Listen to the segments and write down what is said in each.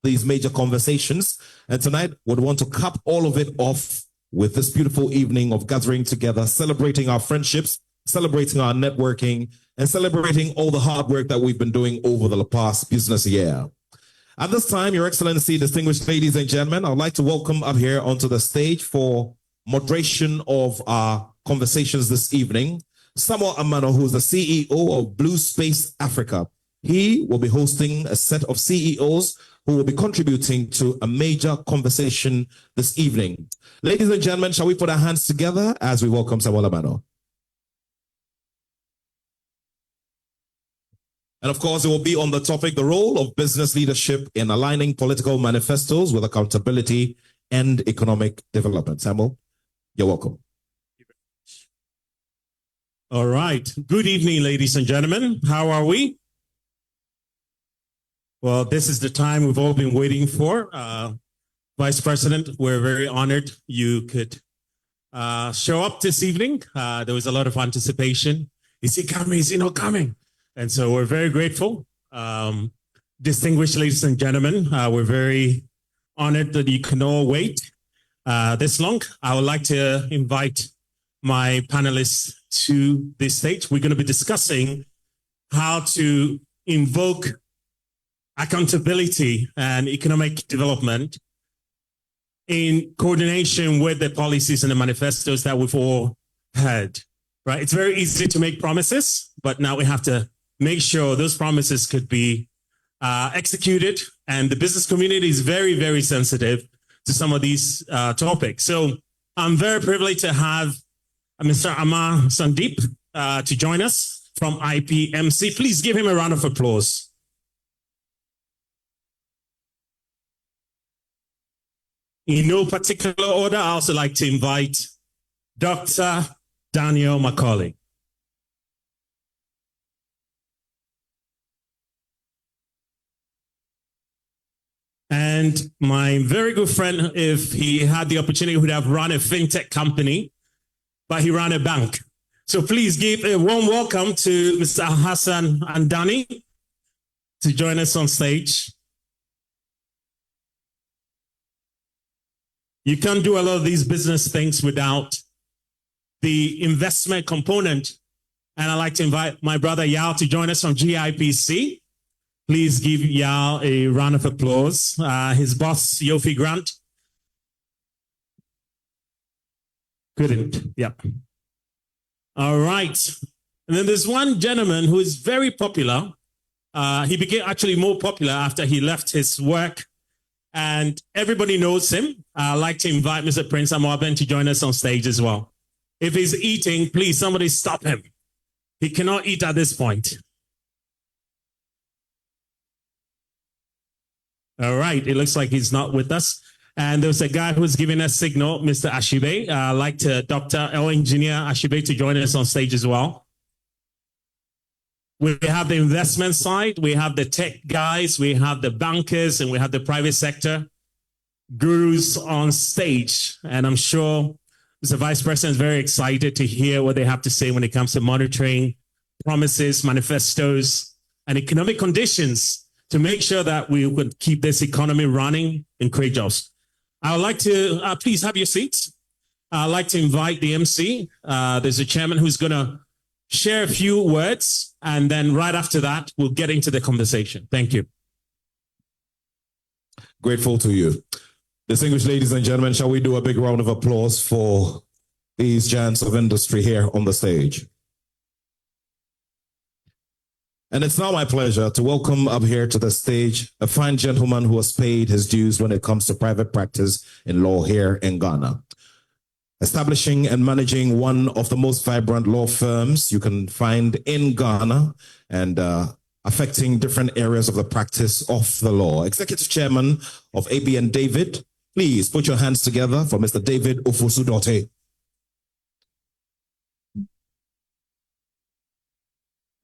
these major conversations. And tonight, we'd want to cap all of it off with this beautiful evening of gathering together, celebrating our friendships, celebrating our networking, and celebrating all the hard work that we've been doing over the past business year. At this time, Your Excellency, distinguished ladies and gentlemen, I would like to welcome up here onto the stage for moderation of our conversations this evening, Samuel Amano, who is the CEO of Blue Space Africa. He will be hosting a set of CEOs who will be contributing to a major conversation this evening. Ladies and gentlemen, shall we put our hands together as we welcome Samuel Amano? And of course, it will be on the topic, the role of business leadership in aligning political manifestos with accountability and economic development. Samuel, you're welcome. All right. Good evening, ladies and gentlemen. How are we? Well, this is the time we've all been waiting for. Vice President, we're very honored you could show up this evening. There was a lot of anticipation. Is he coming? Is he not coming? And so we're very grateful. Distinguished ladies and gentlemen, we're very honored that you can all wait this long. I would like to invite my panelists to this stage. We're going to be discussing how to invoke accountability and economic development in coordination with the policies and the manifestos that we've all heard, right? It's very easy to make promises, but now we have to make sure those promises could be executed. And the business community is very, very sensitive to some of these topics. So I'm very privileged to have Mr. Amar Sandeep to join us from IPMC. Please give him a round of applause. In no particular order, I also like to invite Dr. Daniel Macaulay. And my very good friend, if he had the opportunity, would have run a fintech company, but he ran a bank. So please give a warm welcome to Mr. Hassan Andani to join us on stage. You can't do a lot of these business things without the investment component. And I'd like to invite my brother Yao to join us from GIPC. Please give Yao a round of applause. His boss, Yofi Grant. Couldn't, yeah. All right. And then there's one gentleman who is very popular. He became actually more popular after he left his work, and everybody knows him. I'd like to invite Mr. Prince Amoaben to join us on stage as well. If he's eating, please, somebody stop him. He cannot eat at this point. All right, it looks like he's not with us. And there's a guy who's giving us signal, Mr. Ashibe. I'd like to Dr. L. Engineer Ashibe to join us on stage as well. We have the investment side, we have the tech guys, we have the bankers, and we have the private sector gurus on stage. And I'm sure Mr. Vice President is very excited to hear what they have to say when it comes to monitoring promises, manifestos, and economic conditions to make sure that we would keep this economy running and create jobs. I would like to, please have your seats. I'd like to invite the MC. There's a chairman who's going to share a few words, and then right after that, we'll get into the conversation. Thank you. Grateful to you. Distinguished ladies and gentlemen, shall we do a big round of applause for these giants of industry here on the stage? And it's now my pleasure to welcome up here to the stage a fine gentleman who has paid his dues when it comes to private practice in law here in Ghana. Establishing and managing one of the most vibrant law firms you can find in Ghana and affecting different areas of the practice of the law. Executive Chairman of ABN David, please put your hands together for Mr. David Ofosu-Dorte.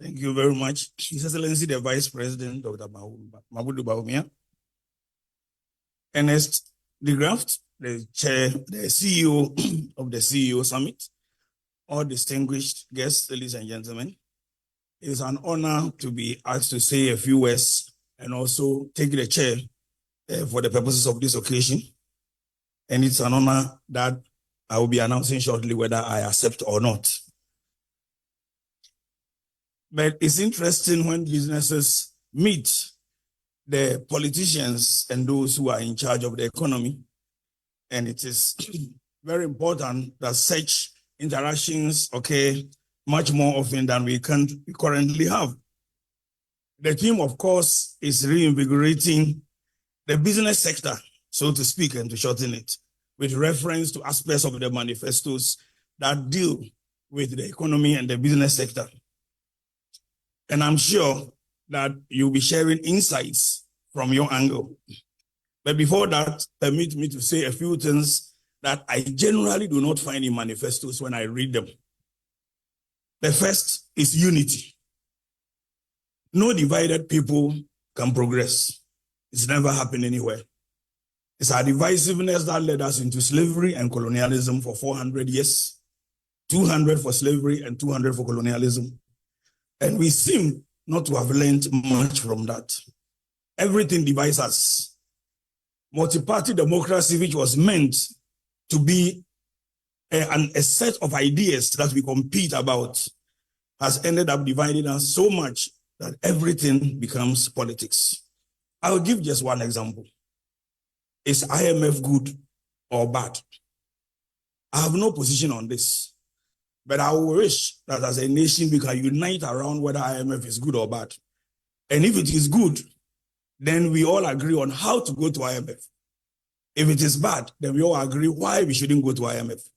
Thank you very much. His Excellency, the Vice President, Dr. Mabudu Bawumia. Ernest de Graft, the Chair, the CEO of the CEO Summit. All distinguished guests, ladies and gentlemen. It is an honor to be asked to say a few words and also take the chair for the purposes of this occasion. And it's an honor that I will be announcing shortly whether I accept or not. But it's interesting when businesses meet the politicians and those who are in charge of the economy. And it is very important that such interactions occur much more often than we currently have. The theme, of course, is reinvigorating the business sector, so to speak, and to shorten it, with reference to aspects of the manifestos that deal with the economy and the business sector. And I'm sure that you'll be sharing insights from your angle. But before that, permit me to say a few things that I generally do not find in manifestos when I read them. The first is unity. No divided people can progress. It's never happened anywhere. It's our divisiveness that led us into slavery and colonialism for 400 years, 200 for slavery and 200 for colonialism. And we seem not to have learned much from that. Everything divides us. Multi-party democracy, which was meant to be a set of ideas that we compete about, has ended up dividing us so much that everything becomes politics. I'll give just one example. Is IMF good or bad? I have no position on this, but I wish that as a nation we can unite around whether IMF is good or bad. And if it is good, then we all agree on how to go to IMF. If it is bad, then we all agree why we shouldn't go to IMF.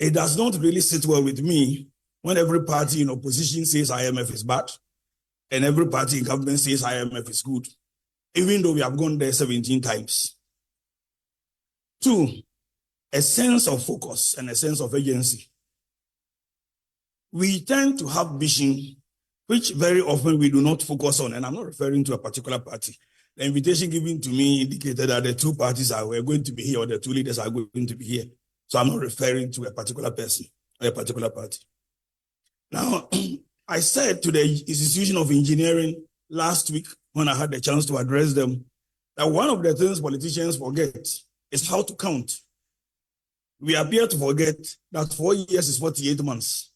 It does not really sit well with me when every party in opposition says IMF is bad and every party in government says IMF is good, even though we have gone there 17 times. 2, a sense of focus and a sense of agency. We tend to have vision, which very often we do not focus on, and I'm not referring to a particular party. The invitation given to me indicated that the 2 parties were going to be here, or the 2 leaders are going to be here. So I'm not referring to a particular person or a particular party. Now, I said to the Institution of Engineering last week when I had the chance to address them that one of the things politicians forget is how to count. We appear to forget that 4 years is 48 months.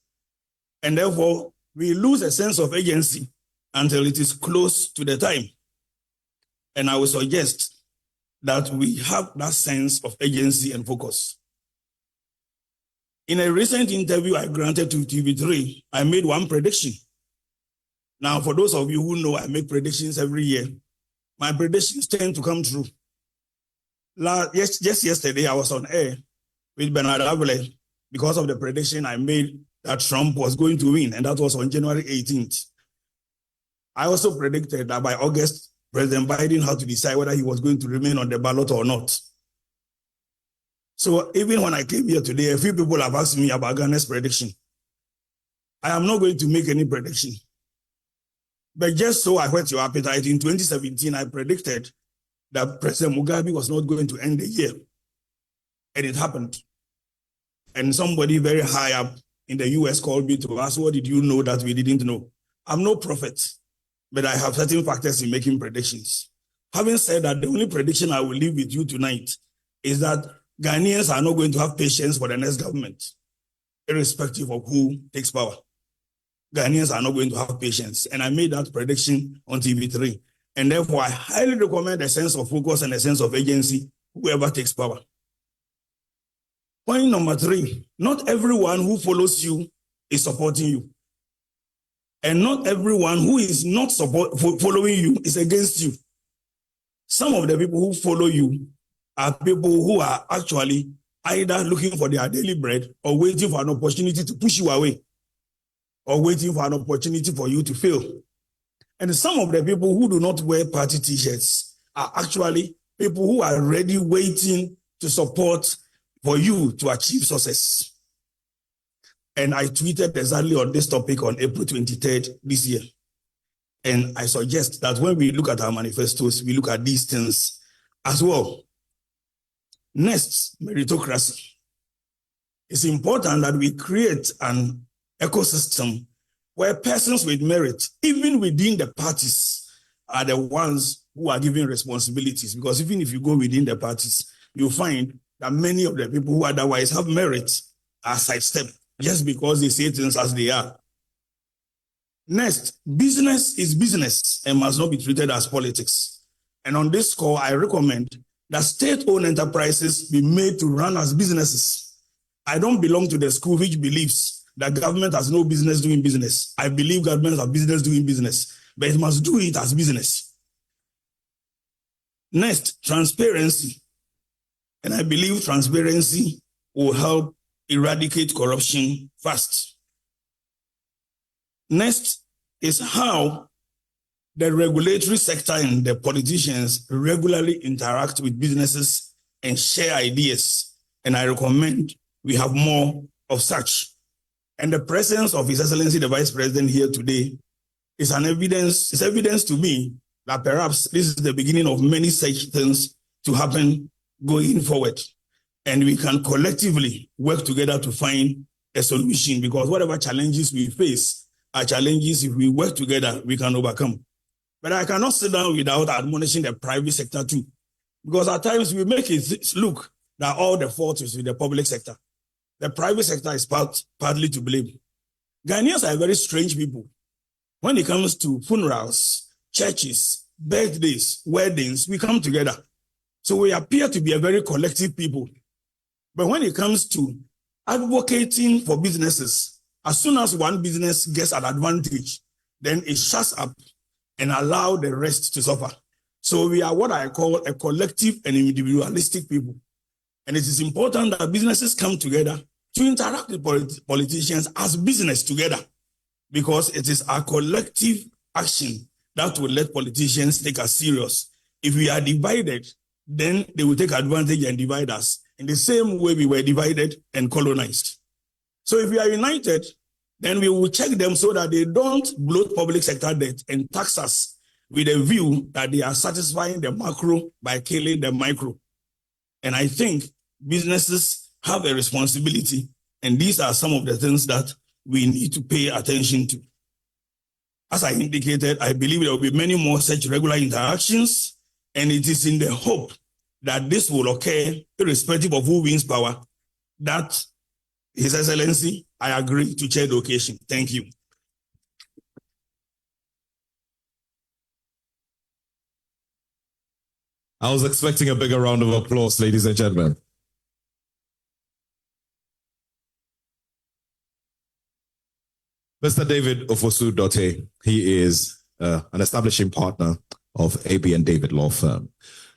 And therefore, we lose a sense of agency until it is close to the time. And I would suggest that we have that sense of agency and focus. In a recent interview I granted to TV3, I made one prediction. Now, for those of you who know, I make predictions every year. My predictions tend to come true. Just yesterday, I was on air with Bernard Avile because of the prediction I made that Trump was going to win, and that was on January 18th. I also predicted that by August, President Biden had to decide whether he was going to remain on the ballot or not. So even when I came here today, a few people have asked me about Ghana's prediction. I am not going to make any prediction. But just so I whet your appetite, in 2017, I predicted that President Mugabe was not going to end the year. And it happened. And somebody very high up in the US called me to ask, what did you know that we didn't know? I'm no prophet, but I have certain factors in making predictions. Having said that, the only prediction I will leave with you tonight is that Ghanaians are not going to have patience for the next government, irrespective of who takes power. Ghanaians are not going to have patience. And I made that prediction on TV3. And therefore, I highly recommend a sense of focus and a sense of agency, whoever takes power. Point number 3, not everyone who follows you is supporting you. And not everyone who is not following you is against you. Some of the people who follow you are people who are actually either looking for their daily bread or waiting for an opportunity to push you away or waiting for an opportunity for you to fail. And some of the people who do not wear party t-shirts are actually people who are ready waiting to support for you to achieve success. And I tweeted exactly on this topic on April 23rd this year. And I suggest that when we look at our manifestos, we look at these things as well. Next, meritocracy. It's important that we create an ecosystem where persons with merit, even within the parties, are the ones who are given responsibilities. Because even if you go within the parties, you'll find that many of the people who otherwise have merit are sidestepped just because they say things as they are. Next, business is business and must not be treated as politics. And on this score, I recommend that state-owned enterprises be made to run as businesses. I don't belong to the school which believes that government has no business doing business. I believe government has business doing business, but it must do it as business. Next, transparency. And I believe transparency will help eradicate corruption fast. Next is how the regulatory sector and the politicians regularly interact with businesses and share ideas. And I recommend we have more of such. And the presence of His Excellency the Vice President here today is evidence to me that perhaps this is the beginning of many such things to happen going forward. And we can collectively work together to find a solution, because whatever challenges we face are challenges, if we work together, we can overcome. But I cannot sit down without admonishing the private sector too, because at times we make it look that all the fault is with the public sector. The private sector is partly to blame. Ghanaians are very strange people. When it comes to funerals, churches, birthdays, weddings, we come together. So we appear to be a very collective people. But when it comes to advocating for businesses, as soon as one business gets an advantage, then it shuts up and allows the rest to suffer. So we are what I call a collective and individualistic people. And it is important that businesses come together to interact with politicians as business together, because it is our collective action that will let politicians take us serious. If we are divided, then they will take advantage and divide us in the same way we were divided and colonized. So if we are united, then we will check them so that they don't bloat public sector debt and tax us with a view that they are satisfying the macro by killing the micro. And I think businesses have a responsibility, and these are some of the things that we need to pay attention to. As I indicated, I believe there will be many more such regular interactions, and it is in the hope that this will occur, irrespective of who wins power, that His Excellency, I agree to chair the occasion. Thank you. I was expecting a bigger round of applause, ladies and gentlemen. Mr. David Ofosu-Dote, he is an establishing partner of AB and David Law Firm.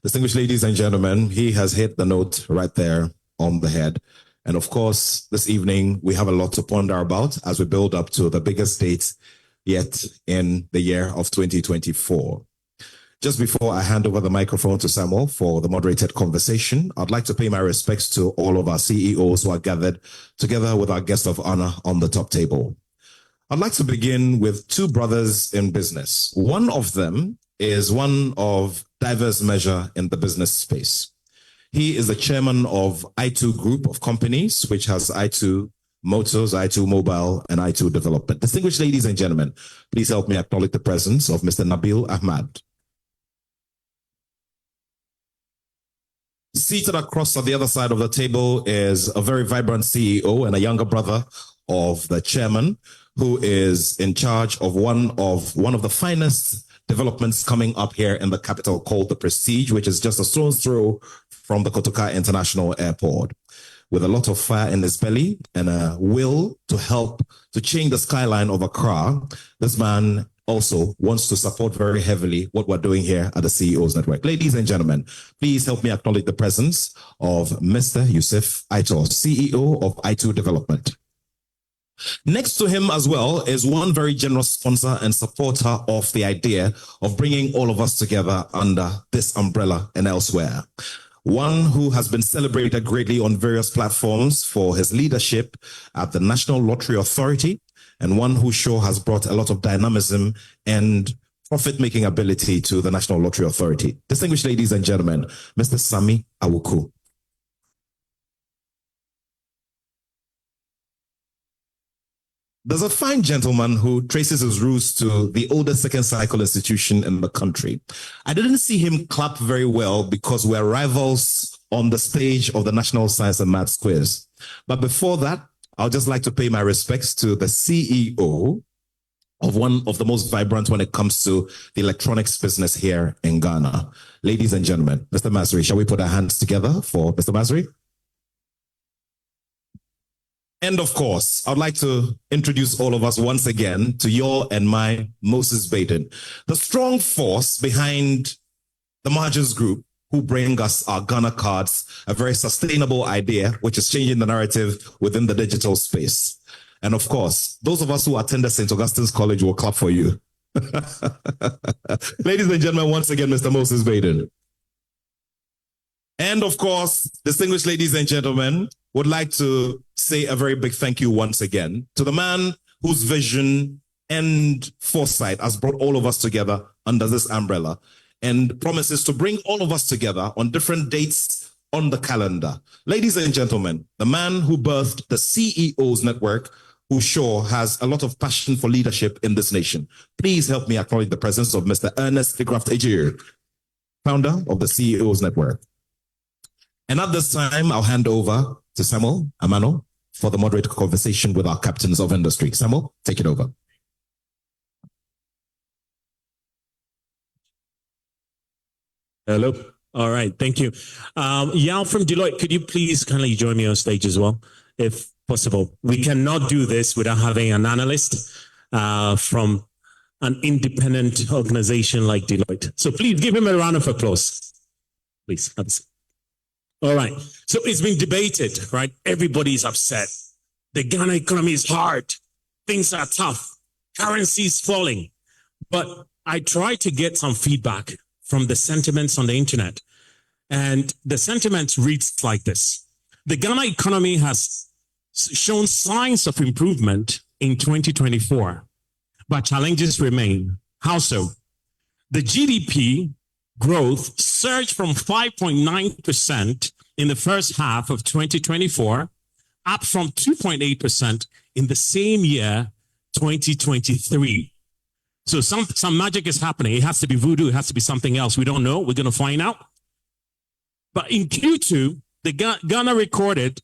Distinguished ladies and gentlemen, he has hit the note right there on the head. And of course, this evening, we have a lot to ponder about as we build up to the biggest date yet in the year of 2024. Just before I hand over the microphone to Samuel for the moderated conversation, I'd like to pay my respects to all of our CEOs who are gathered together with our guest of honor on the top table. I'd like to begin with two brothers in business. One of them is one of diverse measure in the business space. He is the chairman of I2 Group of companies, which has I2 Motors, I2 Mobile, and I2 Development. Distinguished ladies and gentlemen, please help me acknowledge the presence of Mr. Nabil Ahmad. Seated across on the other side of the table is a very vibrant CEO and a younger brother of the chairman, who is in charge of one of the finest developments coming up here in the capital, called the Prestige, which is just a stone's throw from the Kotoka International Airport. With a lot of fire in his belly and a will to help to change the skyline of Accra, this man also wants to support very heavily what we're doing here at the CEOs Network. Ladies and gentlemen, please help me acknowledge the presence of Mr. Yusuf Aitor, CEO of I2 Development. Next to him as well is one very generous sponsor and supporter of the idea of bringing all of us together under this umbrella and elsewhere. One who has been celebrated greatly on various platforms for his leadership at the National Lottery Authority, and one who sure has brought a lot of dynamism and profit-making ability to the National Lottery Authority. Distinguished ladies and gentlemen, Mr. Sami Awuku. There's a fine gentleman who traces his roots to the oldest second cycle institution in the country. I didn't see him clap very well because we're rivals on the stage of the National Science and Maths Quiz. But before that, I'll just like to pay my respects to the CEO of one of the most vibrant when it comes to the electronics business here in Ghana. Ladies and gentlemen, Mr. Masri, shall we put our hands together for Mr. Masri? And of course, I'd like to introduce all of us once again to your and my Moses Baden, the strong force behind the Margins Group, who bring us our Ghana cards, a very sustainable idea, which is changing the narrative within the digital space. And of course, those of us who attended St. Augustine's College will clap for you. Ladies and gentlemen, once again, Mr. Moses Baden. And of course, distinguished ladies and gentlemen, would like to say a very big thank you once again to the man whose vision and foresight has brought all of us together under this umbrella and promises to bring all of us together on different dates on the calendar. Ladies and gentlemen, the man who birthed the CEOs Network, who sure has a lot of passion for leadership in this nation. Please help me acknowledge the presence of Mr. Ernest Hickraft Ejir, founder of the CEOs Network. And at this time, I'll hand over to Samuel Amano for the moderate conversation with our captains of industry. Samuel, take it over. Hello. All right. Thank you. Yao from Deloitte, could you please kindly join me on stage as well, if possible? We cannot do this without having an analyst from an independent organization like Deloitte. So please give him a round of applause. Please. Have a seat. All right. So it's been debated, right? Everybody's upset. The Ghana economy is hard. Things are tough. Currency is falling. But I tried to get some feedback from the sentiments on the internet. And the sentiment reads like this. The Ghana economy has shown signs of improvement in 2024, but challenges remain. How so? The GDP growth surged from 5.9% in the first half of 2024, up from 2.8% in the same year, 2023. So some magic is happening. It has to be voodoo. It has to be something else. We don't know. We're going to find out. But in Q2, the Ghana recorded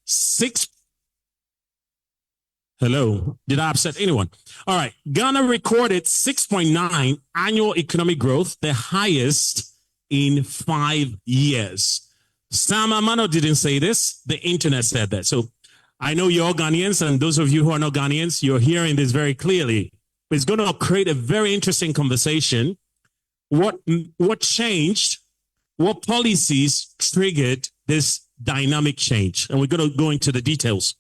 Hello, did I upset anyone? All right, Ghana recorded 6.9 annual economic growth, the highest in 5 years. Sam Amano didn't say this. The internet said that. So I know you're all Ghanaians, and those of you who are not Ghanaians, you're hearing this very clearly. It's going to create a very interesting conversation. What changed? What policies triggered this dynamic change? And we're going to go into the details.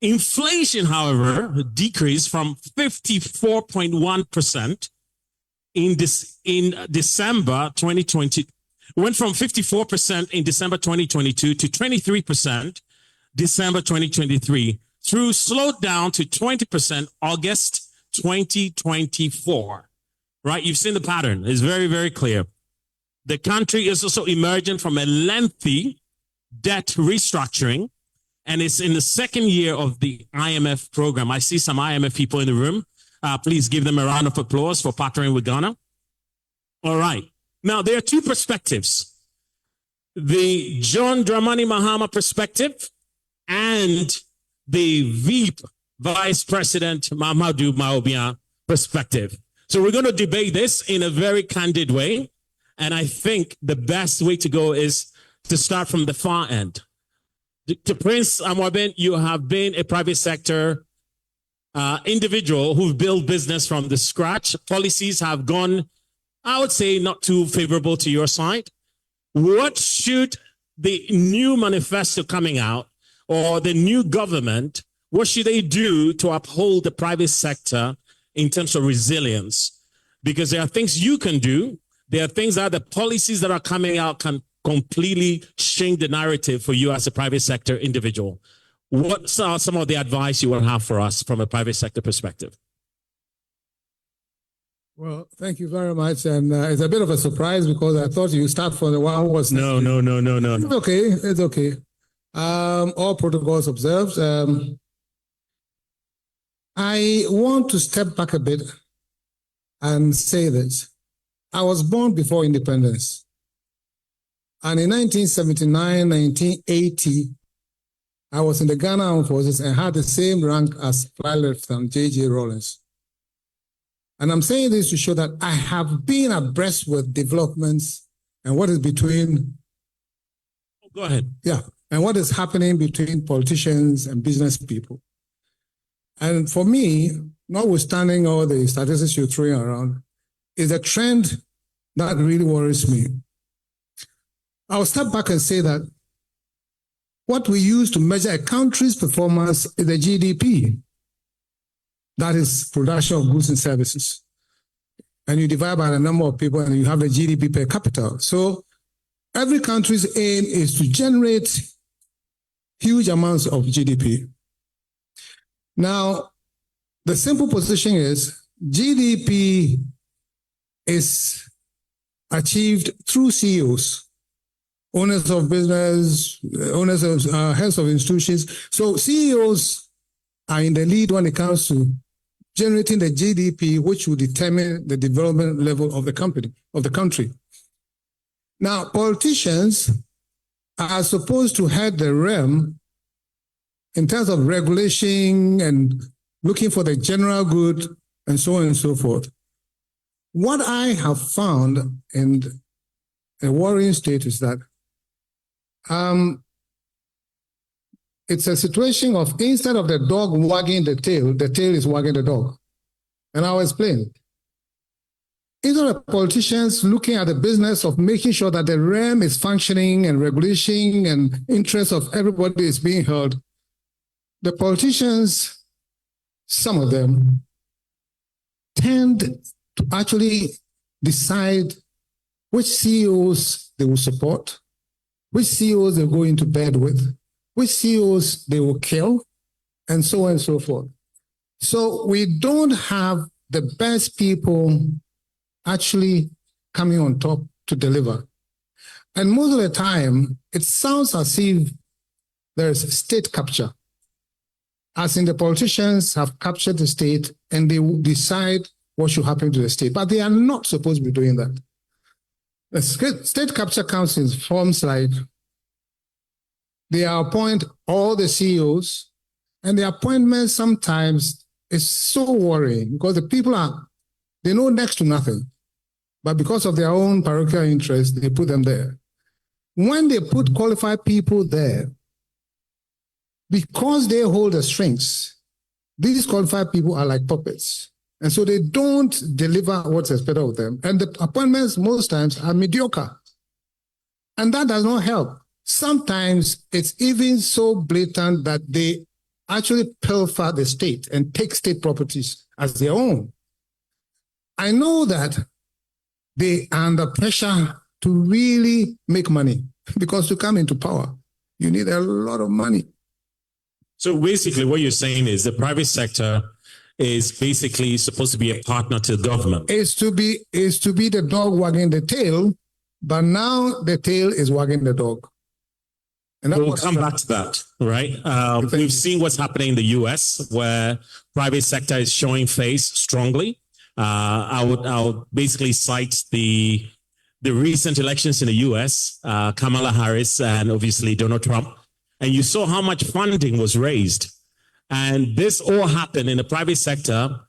Inflation, however, decreased from 54.1% in December 2020. Went from 54% in December 2022 to 23% December 2023, through slowed down to 20% August 2024. Right? You've seen the pattern. It's very, very clear. The country is also emerging from a lengthy debt restructuring, and it's in the second year of the IMF program. I see some IMF people in the room. Please give them a round of applause for partnering with Ghana. All right. Now, there are two perspectives. The John Dramani Mahama perspective and the VP, Vice President Mahamadou Maobia perspective. So we're going to debate this in a very candid way. And I think the best way to go is to start from the far end. To Prince Amwabin, you have been a private sector individual who've built business from the scratch. Policies have gone, I would say, not too favorable to your side. What should the new manifesto coming out or the new government, what should they do to uphold the private sector in terms of resilience? Because there are things you can do. There are things that the policies that are coming out can completely change the narrative for you as a private sector individual. What are some of the advice you will have for us from a private sector perspective? Well, thank you very much. And it's a bit of a surprise because I thought you start from the one who was... No. It's okay. It's okay. All protocols observed. I want to step back a bit and say this. I was born before independence. And in 1979, 1980, I was in the Ghana Armed Forces and had the same rank as Flight Lieutenant J.J. Rawlins. And I'm saying this to show that I have been abreast with developments and what is between. Go ahead. Yeah. And what is happening between politicians and business people. And for me, notwithstanding all the statistics you're throwing around, is a trend that really worries me. I'll step back and say that what we use to measure a country's performance is the GDP. That is production of goods and services. And you divide by the number of people and you have the GDP per capita. So every country's aim is to generate huge amounts of GDP. Now, the simple position is GDP is achieved through CEOs, owners of business, owners of heads of institutions. So CEOs are in the lead when it comes to generating the GDP, which will determine the development level of the company, of the country. Now, politicians are supposed to head the realm in terms of regulation and looking for the general good and so on and so forth. What I have found in a worrying state is that it's a situation of instead of the dog wagging the tail is wagging the dog. And I'll explain. Instead of politicians looking at the business of making sure that the realm is functioning and regulation and interests of everybody is being held, the politicians, some of them, tend to actually decide which CEOs they will support, which CEOs they go into bed with, which CEOs they will kill, and so on and so forth. So we don't have the best people actually coming on top to deliver. And most of the time, it sounds as if there's state capture. As in the politicians have captured the state and they will decide what should happen to the state. But they are not supposed to be doing that. The state capture comes in forms like they appoint all the CEOs, and the appointment sometimes is so worrying because the people they know next to nothing. But because of their own parochial interests, they put them there. When they put qualified people there, because they hold the strings, these qualified people are like puppets. And so they don't deliver what's expected of them. And the appointments most times are mediocre. And that does not help. Sometimes it's even so blatant that they actually pilfer the state and take state properties as their own. I know that they are under pressure to really make money because to come into power, you need a lot of money. So basically what you're saying is the private sector is basically supposed to be a partner to the government. Is to be the dog wagging the tail, but now the tail is wagging the dog. And we'll come back to that, right? We've seen what's happening in the US where private sector is showing face strongly. I'll basically cite the recent elections in the US, Kamala Harris and obviously Donald Trump. And you saw how much funding was raised. And this all happened in the private sector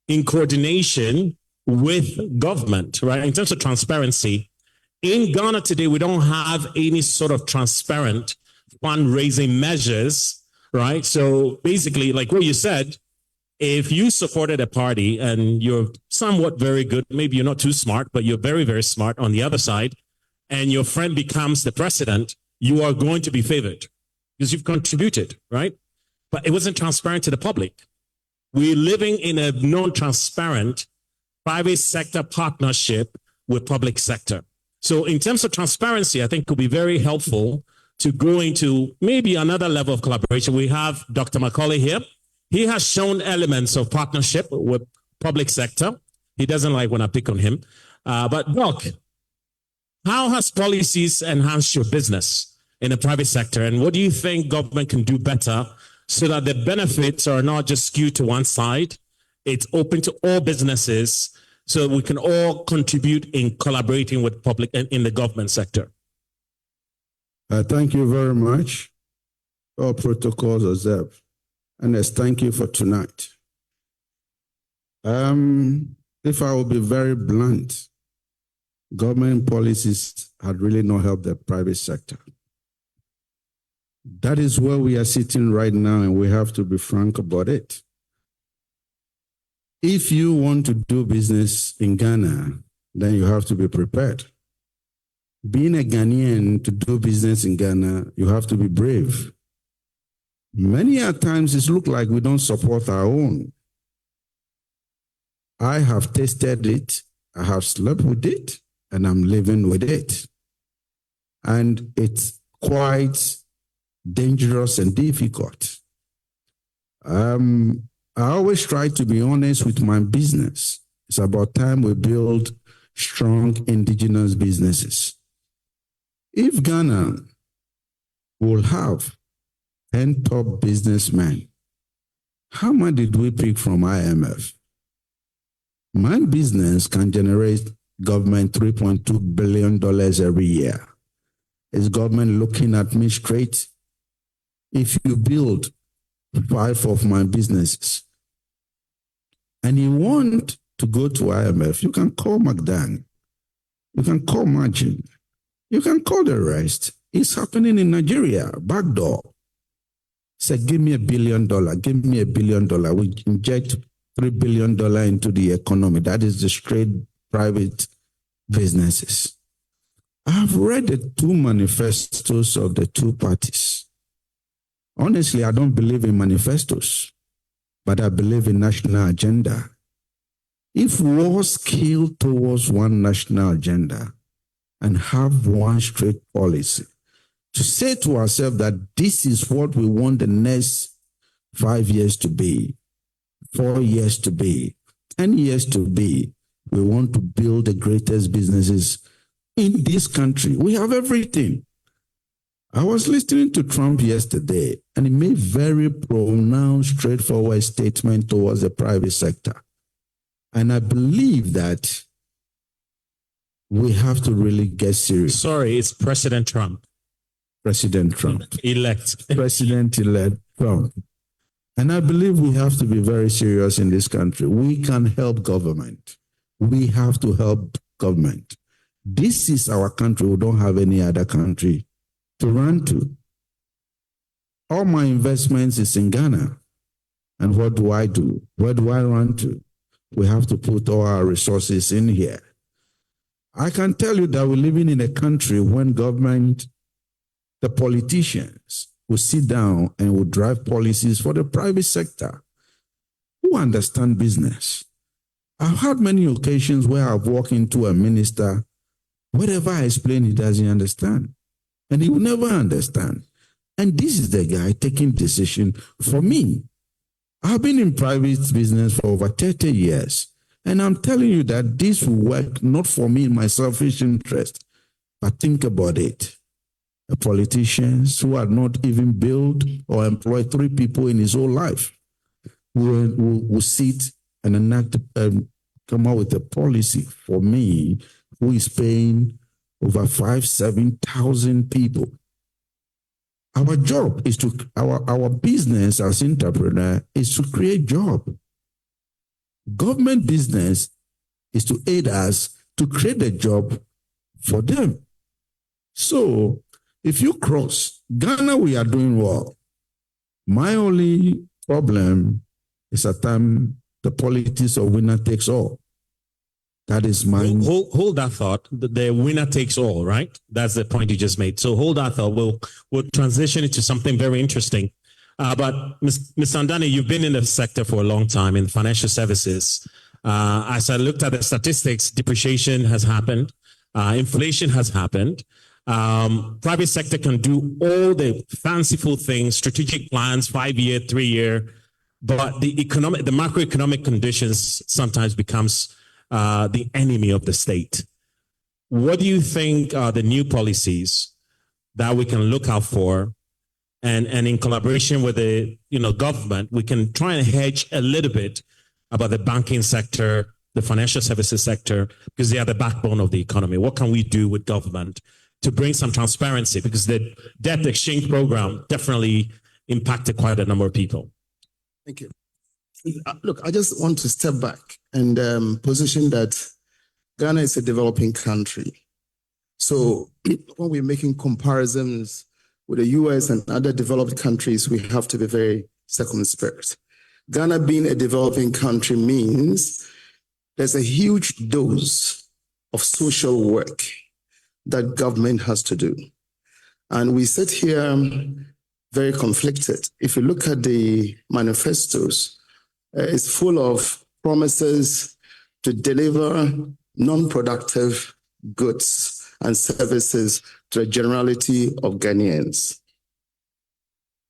in coordination with government, right? In terms of transparency, in Ghana today, we don't have any sort of transparent fundraising measures, right? So basically, like what you said, if you supported a party and you're somewhat very good, maybe you're not too smart, but you're very, very smart on the other side, and your friend becomes the president, you are going to be favored because you've contributed, right? But it wasn't transparent to the public. We're living in a non-transparent private sector partnership with public sector. So in terms of transparency, I think it could be very helpful to go into maybe another level of collaboration. We have Dr. Macaulay here. He has shown elements of partnership with public sector. He doesn't like when I pick on him. But Doc, how has policies enhanced your business in the private sector? And what do you think government can do better so that the benefits are not just skewed to one side. It's open to all businesses so that we can all contribute in collaborating with public and in the government sector. Thank you very much. All protocols observed. And yes, thank you for tonight. If I will be very blunt, government policies had really not helped the private sector. That is where we are sitting right now, and we have to be frank about it. If you want to do business in Ghana, then you have to be prepared. Being a Ghanaian to do business in Ghana, you have to be brave. Many a times it looks like we don't support our own. I have tasted it, I have slept with it, and I'm living with it. And it's quite dangerous and difficult. I always try to be honest with my business. It's about time we build strong indigenous businesses. If Ghana will have 10 top businessmen, how much did we pick from IMF? My business can generate government $3.2 billion every year. Is government looking at me straight? If you build 5 of my businesses and you want to go to IMF, you can call McDan, you can call Margin, you can call the rest. It's happening in Nigeria, backdoor. Say, give me $1 billion, give me $1 billion. We inject $3 billion into the economy. That is the straight private businesses. I've read the 2 manifestos of the 2 parties. Honestly, I don't believe in manifestos, but I believe in national agenda. If we scale towards one national agenda and have one straight policy, to say to ourselves that this is what we want the next 5 years to be, 4 years to be, 10 years to be, we want to build the greatest businesses in this country. We have everything. I was listening to Trump yesterday, and he made very pronounced, straightforward statement towards the private sector. And I believe that we have to really get serious. Sorry, it's President Trump. President Trump. Elect. President-elect Trump. And I believe we have to be very serious in this country. We can help government. We have to help government. This is our country. We don't have any other country to run to. All my investments is in Ghana. And what do I do? Where do I run to? We have to put all our resources in here. I can tell you that we're living in a country when government, the politicians, will sit down and will drive policies for the private sector who understand business. I've had many occasions where I've walked into a minister, whatever I explain, he doesn't understand. And he will never understand. And this is the guy taking decision for me. I've been in private business for over 30 years. And I'm telling you that this will work not for me in my selfish interest. But think about it. The politicians who are not even built or employ 3 people in his whole life will sit and enact, come out with a policy for me who is paying over 7,000 people. Our job is to, our business as entrepreneur is to create job. Government business is to aid us to create a job for them. So if you cross, Ghana, we are doing well. My only problem is at times the politics of winner takes all. That is my... Hold that thought. The winner takes all, right? That's the point you just made. So hold that thought. We'll transition into something very interesting. But Ms. Sandani, you've been in the sector for a long time in financial services. As I looked at the statistics, depreciation has happened. Inflation has happened. Private sector can do all the fanciful things, strategic plans, 5-year, 3-year, but the macroeconomic conditions sometimes becomes the enemy of the state. What do you think are the new policies that we can look out for? And in collaboration with the government, we can try and hedge a little bit about the banking sector, the financial services sector, because they are the backbone of the economy. What can we do with government to bring some transparency? Because the debt exchange program definitely impacted quite a number of people. Thank you. Look, I just want to step back and position that Ghana is a developing country. So when we're making comparisons with the US and other developed countries, we have to be very circumspect. Ghana being a developing country means there's a huge dose of social work that government has to do. And we sit here very conflicted. If you look at the manifestos, it's full of promises to deliver non-productive goods and services to the generality of Ghanaians.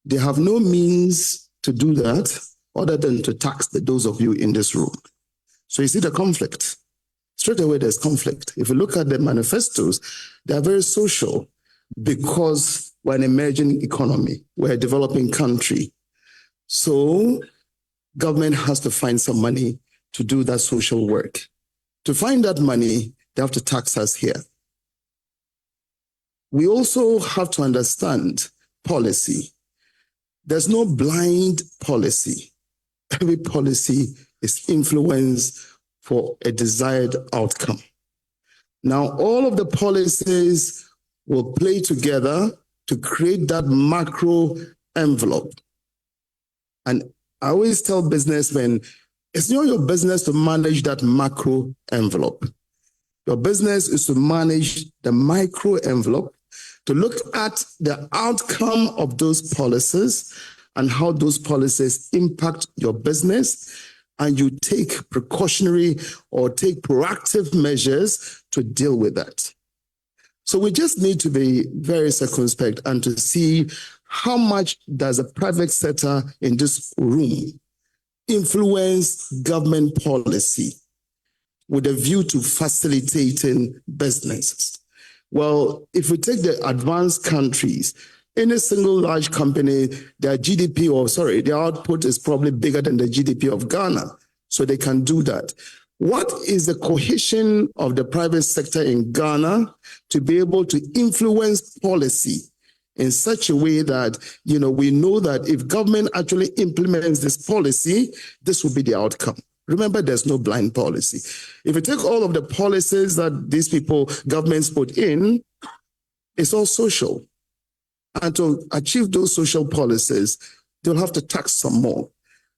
They have no means to do that other than to tax those of you in this room. So you see the conflict. Straight away, there's conflict. If you look at the manifestos, they are very social because we're an emerging economy. We're a developing country. So government has to find some money to do that social work. To find that money, they have to tax us here. We also have to understand policy. There's no blind policy. Every policy is influenced for a desired outcome. Now, all of the policies will play together to create that macro envelope. And I always tell businessmen, it's not your business to manage that macro envelope. Your business is to manage the micro envelope, to look at the outcome of those policies and how those policies impact your business, and you take precautionary or take proactive measures to deal with that. So we just need to be very circumspect and to see how much does a private sector in this room influence government policy with a view to facilitating businesses. Well, if we take the advanced countries, any single large company, their GDP, their output is probably bigger than the GDP of Ghana. So they can do that. What is the cohesion of the private sector in Ghana to be able to influence policy in such a way that, we know that if government actually implements this policy, this will be the outcome. Remember, there's no blind policy. If you take all of the policies that these governments put in, it's all social. And to achieve those social policies, they'll have to tax some more.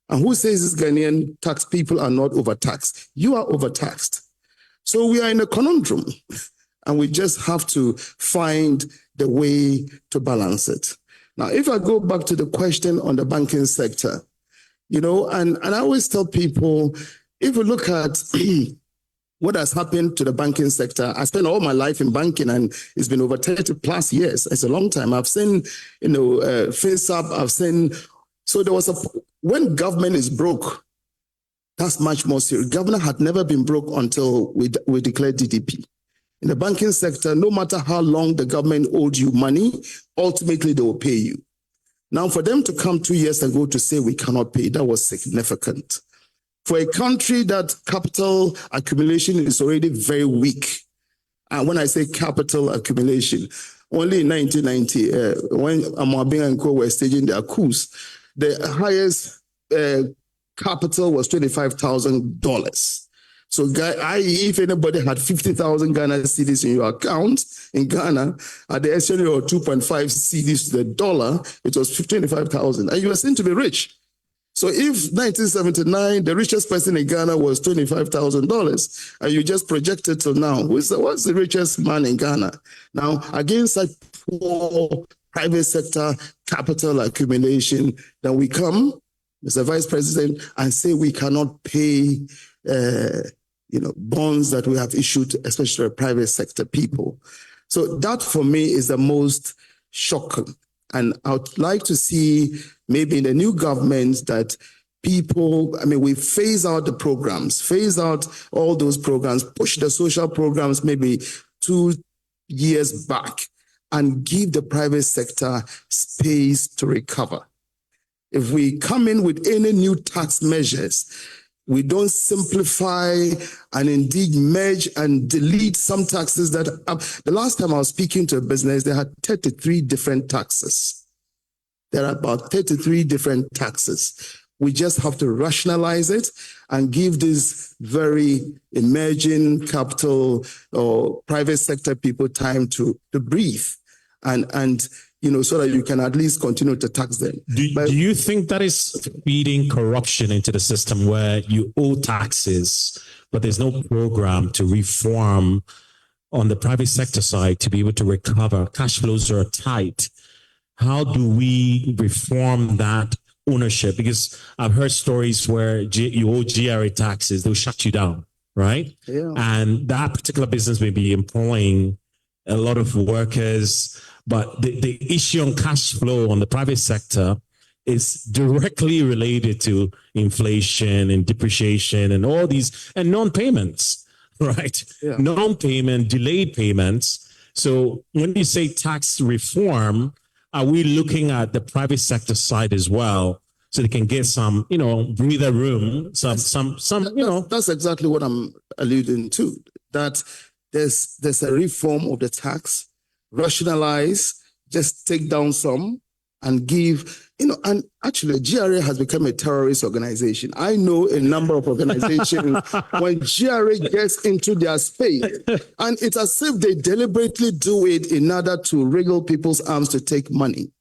And who says these Ghanaian tax people are not overtaxed? You are overtaxed. So we are in a conundrum, and we just have to find the way to balance it. Now, if I go back to the question on the banking sector, and I always tell people, if you look at what has happened to the banking sector, I spent all my life in banking, and it's been over 30 plus years. It's a long time. I've seen, FinSap, I've seen. So there was when government is broke, that's much more serious. Government had never been broke until we declared DDP. In the banking sector, no matter how long the government owed you money, ultimately they will pay you. Now, for them to come 2 years ago to say we cannot pay, that was significant. For a country that capital accumulation is already very weak, and when I say capital accumulation, only in 1990, when Amwabing and Co were staging their coups, the highest capital was $25,000. So, if anybody had 50,000 Ghana cedis in your account in Ghana, at the exchange of 2.5 cedis to the dollar, it was 25,000, and you were seen to be rich. So if 1979, the richest person in Ghana was $25,000, and you just projected to now, what's the richest man in Ghana? Now, against such poor private sector capital accumulation, then we come, Mr. Vice President, and say we cannot pay bonds that we have issued, especially to private sector people. So that for me is the most shocking. And I would like to see maybe in the new government that we phase out the programs, phase out all those programs, push the social programs maybe 2 years back, and give the private sector space to recover. If we come in with any new tax measures, we don't simplify and indeed merge and delete some taxes that the last time I was speaking to a business, they had 33 different taxes. There are about 33 different taxes. We just have to rationalize it and give these very emerging capital or private sector people time to breathe and so that you can at least continue to tax them. Do you think that is feeding corruption into the system where you owe taxes, but there's no program to reform on the private sector side to be able to recover? Cash flows are tight. How do we reform that ownership? Because I've heard stories where you owe GRA taxes, they'll shut you down, right? Yeah. And that particular business may be employing a lot of workers, but the issue on cash flow on the private sector is directly related to inflation and depreciation and all these, and non-payments, right? Yeah. Non-payment, delayed payments. So when you say tax reform, are we looking at the private sector side as well, so they can get some, breather room, That's exactly what I'm alluding to. That there's a reform of the tax, rationalize, just take down some and give, and actually GRA has become a terrorist organization. I know a number of organizations when GRA gets into their space, and it's as if they deliberately do it in order to wriggle people's arms to take money.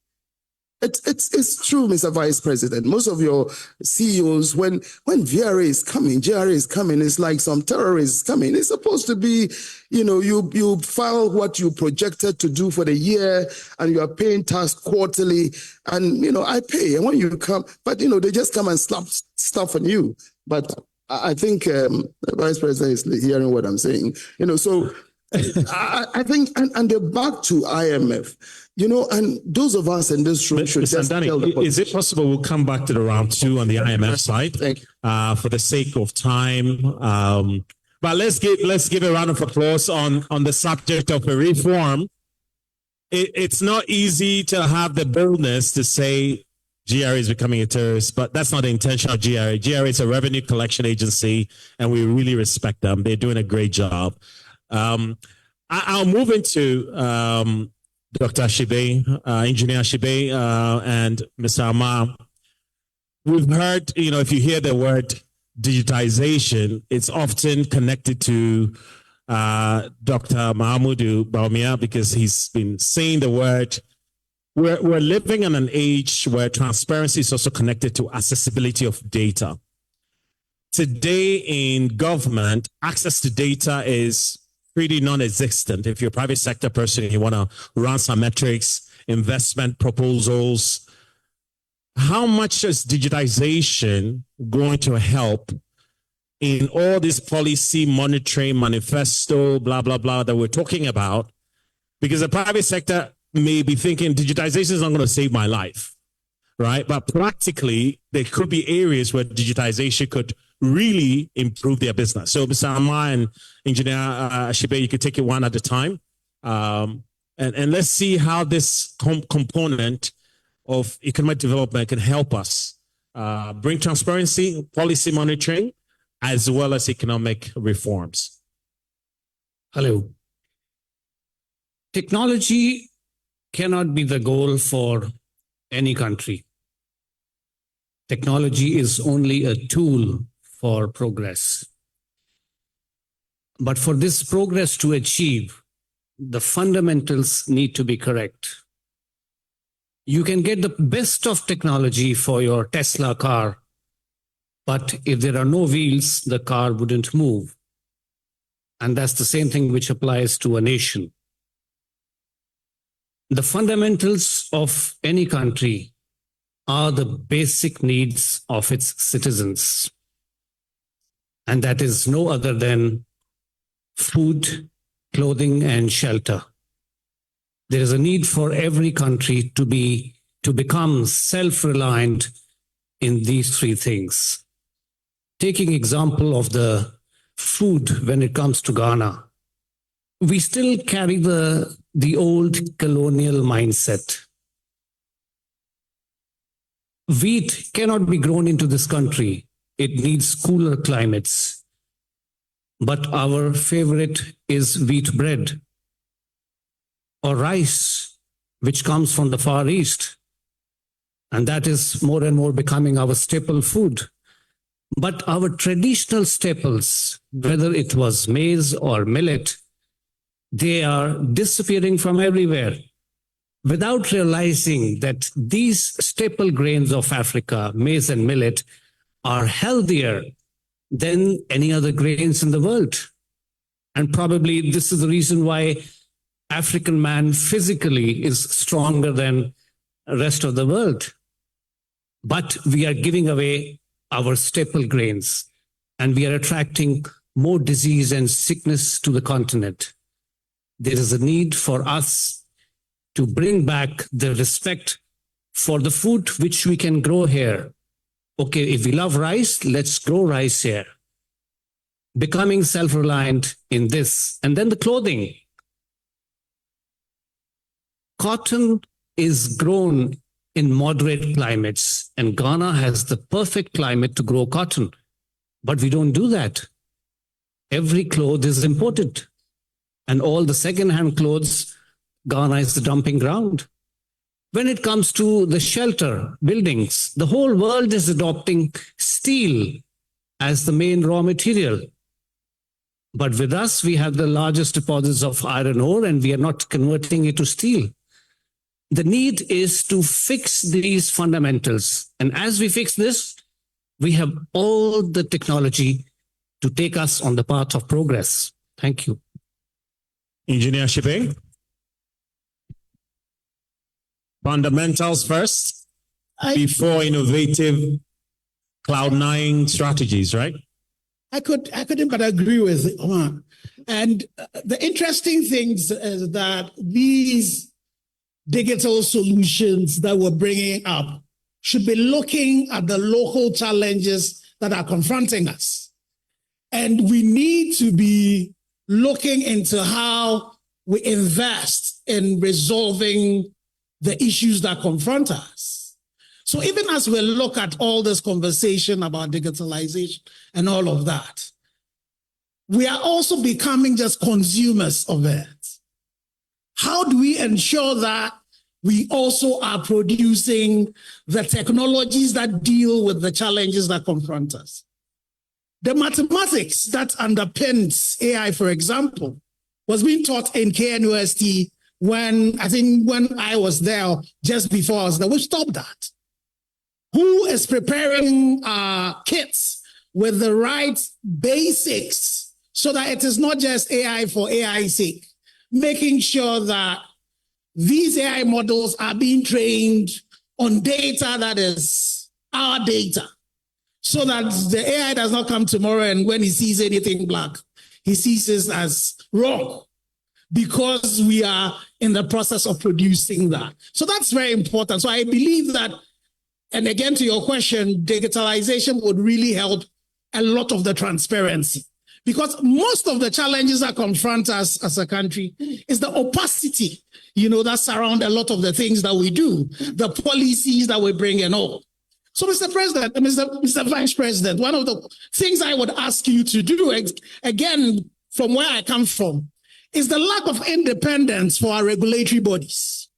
It's true, Mr. Vice President. Most of your CEOs, when GRA is coming, it's like some terrorists coming. It's supposed to be, you file what you projected to do for the year, and you are paying tax quarterly, and I pay. And when you come, but they just come and slap stuff on you. But I think the Vice President is hearing what I'm saying. So I think, and they're back to IMF. And those of us in this room should just tell the is it possible we'll come back to the round two on the IMF side for the sake of time? But let's give a round of applause on the subject of a reform. It's not easy to have the boldness to say GRA is becoming a terrorist, but that's not the intention of GRA. GRA is a revenue collection agency, and we really respect them. They're doing a great job. I'll move into Dr. Ashibe, Engineer Ashibe, and Mr. Amar. We've heard, if you hear the word digitization, it's often connected to Dr. Mahamudu Bawumia, because he's been saying the word. We're living in an age where transparency is also connected to accessibility of data. Today in government, access to data is pretty non-existent. If you're a private sector person and you want to run some metrics, investment proposals, how much is digitization going to help in all this policy monitoring manifesto, blah, blah, blah, that we're talking about? Because the private sector may be thinking digitization is not going to save my life, right? But practically, there could be areas where digitization could really improve their business. So Mr. Amar and Engineer Ashibe, you could take it one at a time. And let's see how this component of economic development can help us bring transparency, policy monitoring, as well as economic reforms. Hello. Technology cannot be the goal for any country. Technology is only a tool for progress. But for this progress to achieve, the fundamentals need to be correct. You can get the best of technology for your Tesla car, but if there are no wheels, the car wouldn't move. And that's the same thing which applies to a nation. The fundamentals of any country are the basic needs of its citizens. And that is no other than food, clothing, and shelter. There is a need for every country to become self-reliant in these three things. Taking example of the food when it comes to Ghana, we still carry the the old colonial mindset. Wheat cannot be grown into this country. It needs cooler climates. But our favorite is wheat bread or rice, which comes from the Far East. And that is more and more becoming our staple food. But our traditional staples, whether it was maize or millet, they are disappearing from everywhere without realizing that these staple grains of Africa, maize and millet, are healthier than any other grains in the world. And probably this is the reason why African man physically is stronger than the rest of the world. But we are giving away our staple grains and we are attracting more disease and sickness to the continent. There is a need for us to bring back the respect for the food which we can grow here. Okay, if we love rice, let's grow rice here. Becoming self-reliant in this. And then the clothing. Cotton is grown in moderate climates, and Ghana has the perfect climate to grow cotton. But we don't do that. Every cloth is imported. And all the second-hand clothes, Ghana is the dumping ground. When it comes to the shelter, buildings, the whole world is adopting steel as the main raw material. But with us, we have the largest deposits of iron ore and we are not converting it to steel. The need is to fix these fundamentals. And as we fix this, we have all the technology to take us on the path of progress. Thank you. Engineer Shipping. Fundamentals first, before innovative cloud-9 strategies, right? I couldn't but agree with Omar. And the interesting things is that these digital solutions that we're bringing up should be looking at the local challenges that are confronting us. And we need to be looking into how we invest in resolving the issues that confront us. So even as we look at all this conversation about digitalization and all of that, we are also becoming just consumers of it. How do we ensure that we also are producing the technologies that deal with the challenges that confront us? The mathematics that underpins AI, for example, was being taught in KNUST when I was there, just before I was there. We stopped that. Who is preparing kits with the right basics so that it is not just AI for AI's sake, making sure that these AI models are being trained on data that is our data, so that the AI does not come tomorrow and when he sees anything black, he sees it as wrong, because we are in the process of producing that. So that's very important. So I believe that, and again, to your question, digitalization would really help a lot of the transparency, because most of the challenges that confront us as a country is the opacity, that surround a lot of the things that we do, the policies that we bring and all. So, Mr. President, Mr. Vice President, one of the things I would ask you to do, again, from where I come from, is the lack of independence for our regulatory bodies.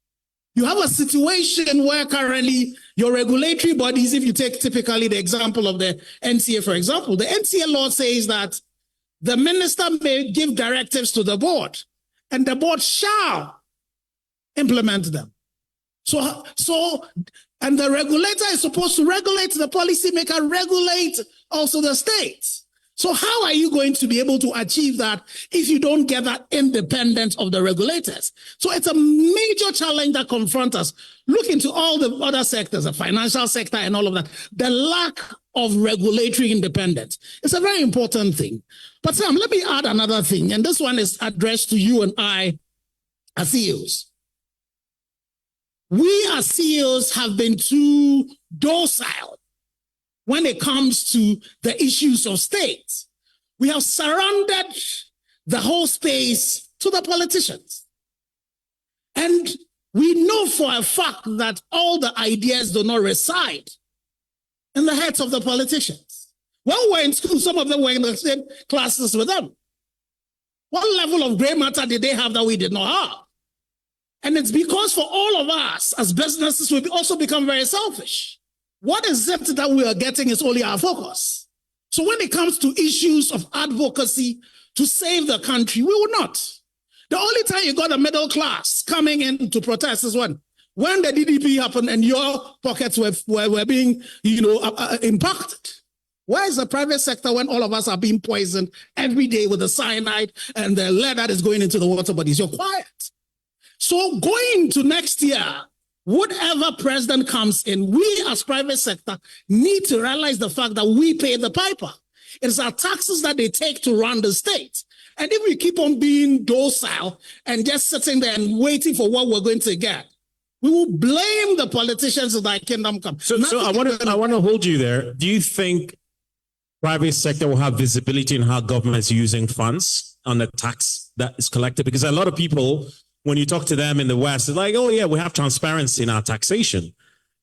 You have a situation where currently your regulatory bodies, if you take typically the example of the NCA, for example, the NCA law says that the minister may give directives to the board and the board shall implement them. And the regulator is supposed to regulate, the policymaker regulate also the states. So how are you going to be able to achieve that if you don't get that independence of the regulators? So it's a major challenge that confronts us. Look into all the other sectors, the financial sector and all of that. The lack of regulatory independence. It's a very important thing. But Sam, let me add another thing. And this one is addressed to you and I as CEOs. We as CEOs have been too docile when it comes to the issues of state. We have surrounded the whole space to the politicians. And we know for a fact that all the ideas do not reside in the heads of the politicians. When we were in school, some of them were in the same classes with them. What level of gray matter did they have that we did not have? And it's because for all of us as businesses, we also become very selfish. What is it that we are getting is only our focus. So when it comes to issues of advocacy to save the country, we will not. The only time you got a middle class coming in to protest is when the DDP happened and your pockets were being, impacted. Where is the private sector when all of us are being poisoned every day with the cyanide and the lead that is going into the water bodies? You're quiet. So going into next year, whatever president comes in, we as private sector need to realize the fact that we pay the piper. It's our taxes that they take to run the state. And if we keep on being docile and just sitting there and waiting for what we're going to get, we will blame the politicians of that kingdom come. So I want to hold you there. Do you think private sector will have visibility in how government is using funds on the tax that is collected? Because a lot of people, when you talk to them in the West, it's like, oh yeah, we have transparency in our taxation.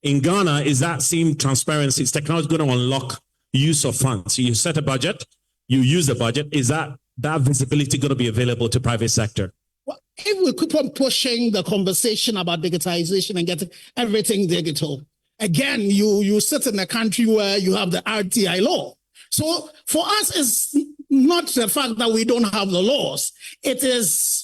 In Ghana, is that same transparency? Is technology going to unlock use of funds? So you set a budget, you use the budget. Is that visibility going to be available to private sector? Well, if we keep on pushing the conversation about digitization and getting everything digital, again, you sit in a country where you have the RTI law. So for us, it's not the fact that we don't have the laws. It is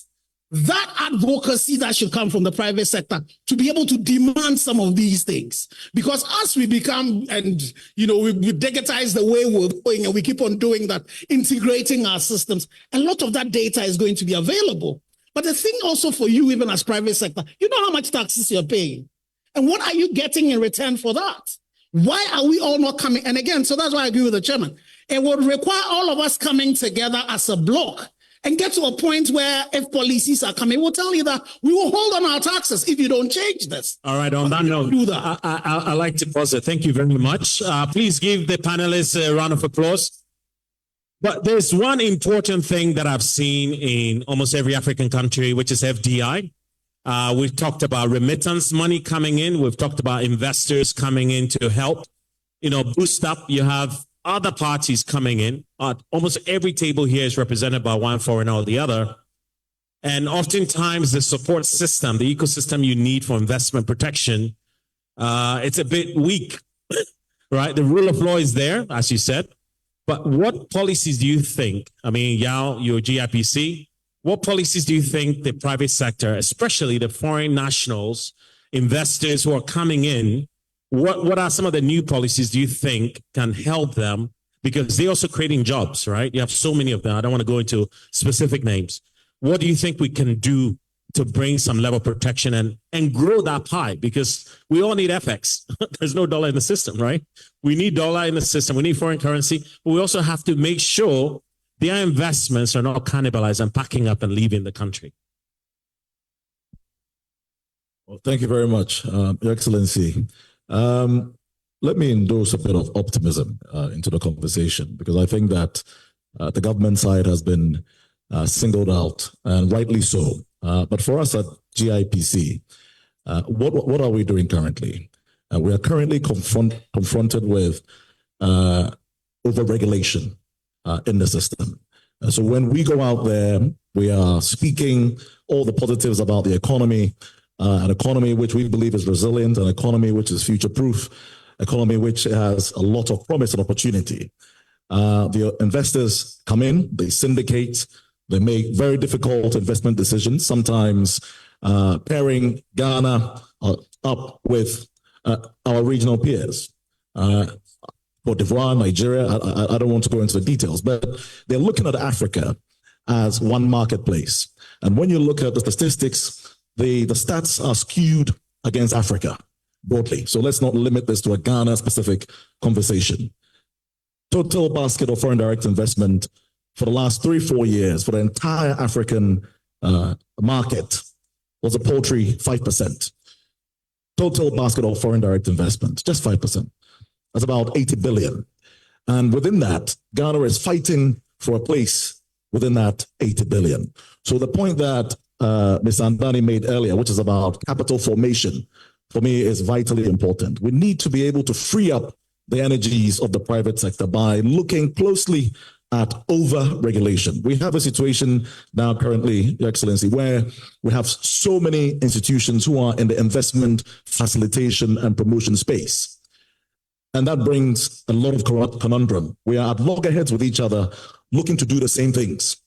that advocacy that should come from the private sector to be able to demand some of these things. Because as we become, and we digitize the way we're going and we keep on doing that, integrating our systems, a lot of that data is going to be available. But the thing also for you, even as private sector, you know how much taxes you're paying. And what are you getting in return for that? Why are we all not coming? And again, so that's why I agree with the chairman. It would require all of us coming together as a block and get to a point where if policies are coming, we'll tell you that we will hold on our taxes if you don't change this. All right, on that note, I like to pause it. Thank you very much. Please give the panelists a round of applause. But there's one important thing that I've seen in almost every African country, which is FDI. We've talked about remittance money coming in. We've talked about investors coming in to help, boost up. You have other parties coming in. Almost every table here is represented by one foreigner or the other. And oftentimes the support system, the ecosystem you need for investment protection, it's a bit weak, right? The rule of law is there, as you said. But what policies do you think, Yao, you're GIPC, what policies do you think the private sector, especially the foreign nationals, investors who are coming in, what are some of the new policies do you think can help them? Because they're also creating jobs, right? You have so many of them. I don't want to go into specific names. What do you think we can do to bring some level of protection and grow that pie? Because we all need FX. There's no dollar in the system, right? We need dollar in the system. We need foreign currency. But we also have to make sure their investments are not cannibalized and packing up and leaving the country. Well, thank you very much, Your Excellency. Let me endorse a bit of optimism into the conversation, because I think that the government side has been singled out, and rightly so. But for us at GIPC, what are we doing currently? We are currently confronted with overregulation in the system. So when we go out there, we are speaking all the positives about the economy, an economy which we believe is resilient, an economy which is future-proof, economy which has a lot of promise and opportunity. The investors come in, they syndicate, they make very difficult investment decisions, sometimes pairing Ghana up with our regional peers. Cote d'Ivoire, Nigeria, I don't want to go into the details, but they're looking at Africa as one marketplace. And when you look at the statistics, the stats are skewed against Africa broadly. So let's not limit this to a Ghana-specific conversation. Total basket of foreign direct investment for the last 3-4 years for the entire African market was a paltry 5%. Total basket of foreign direct investment, just 5%. That's about 80 billion. And within that, Ghana is fighting for a place within that 80 billion. So the point that Mr. Andani made earlier, which is about capital formation, for me is vitally important. We need to be able to free up the energies of the private sector by looking closely at over-regulation. We have a situation now currently, Your Excellency, where we have so many institutions who are in the investment facilitation and promotion space. And that brings a lot of conundrum. We are at loggerheads with each other, looking to do the same things.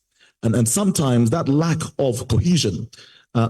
And sometimes that lack of cohesion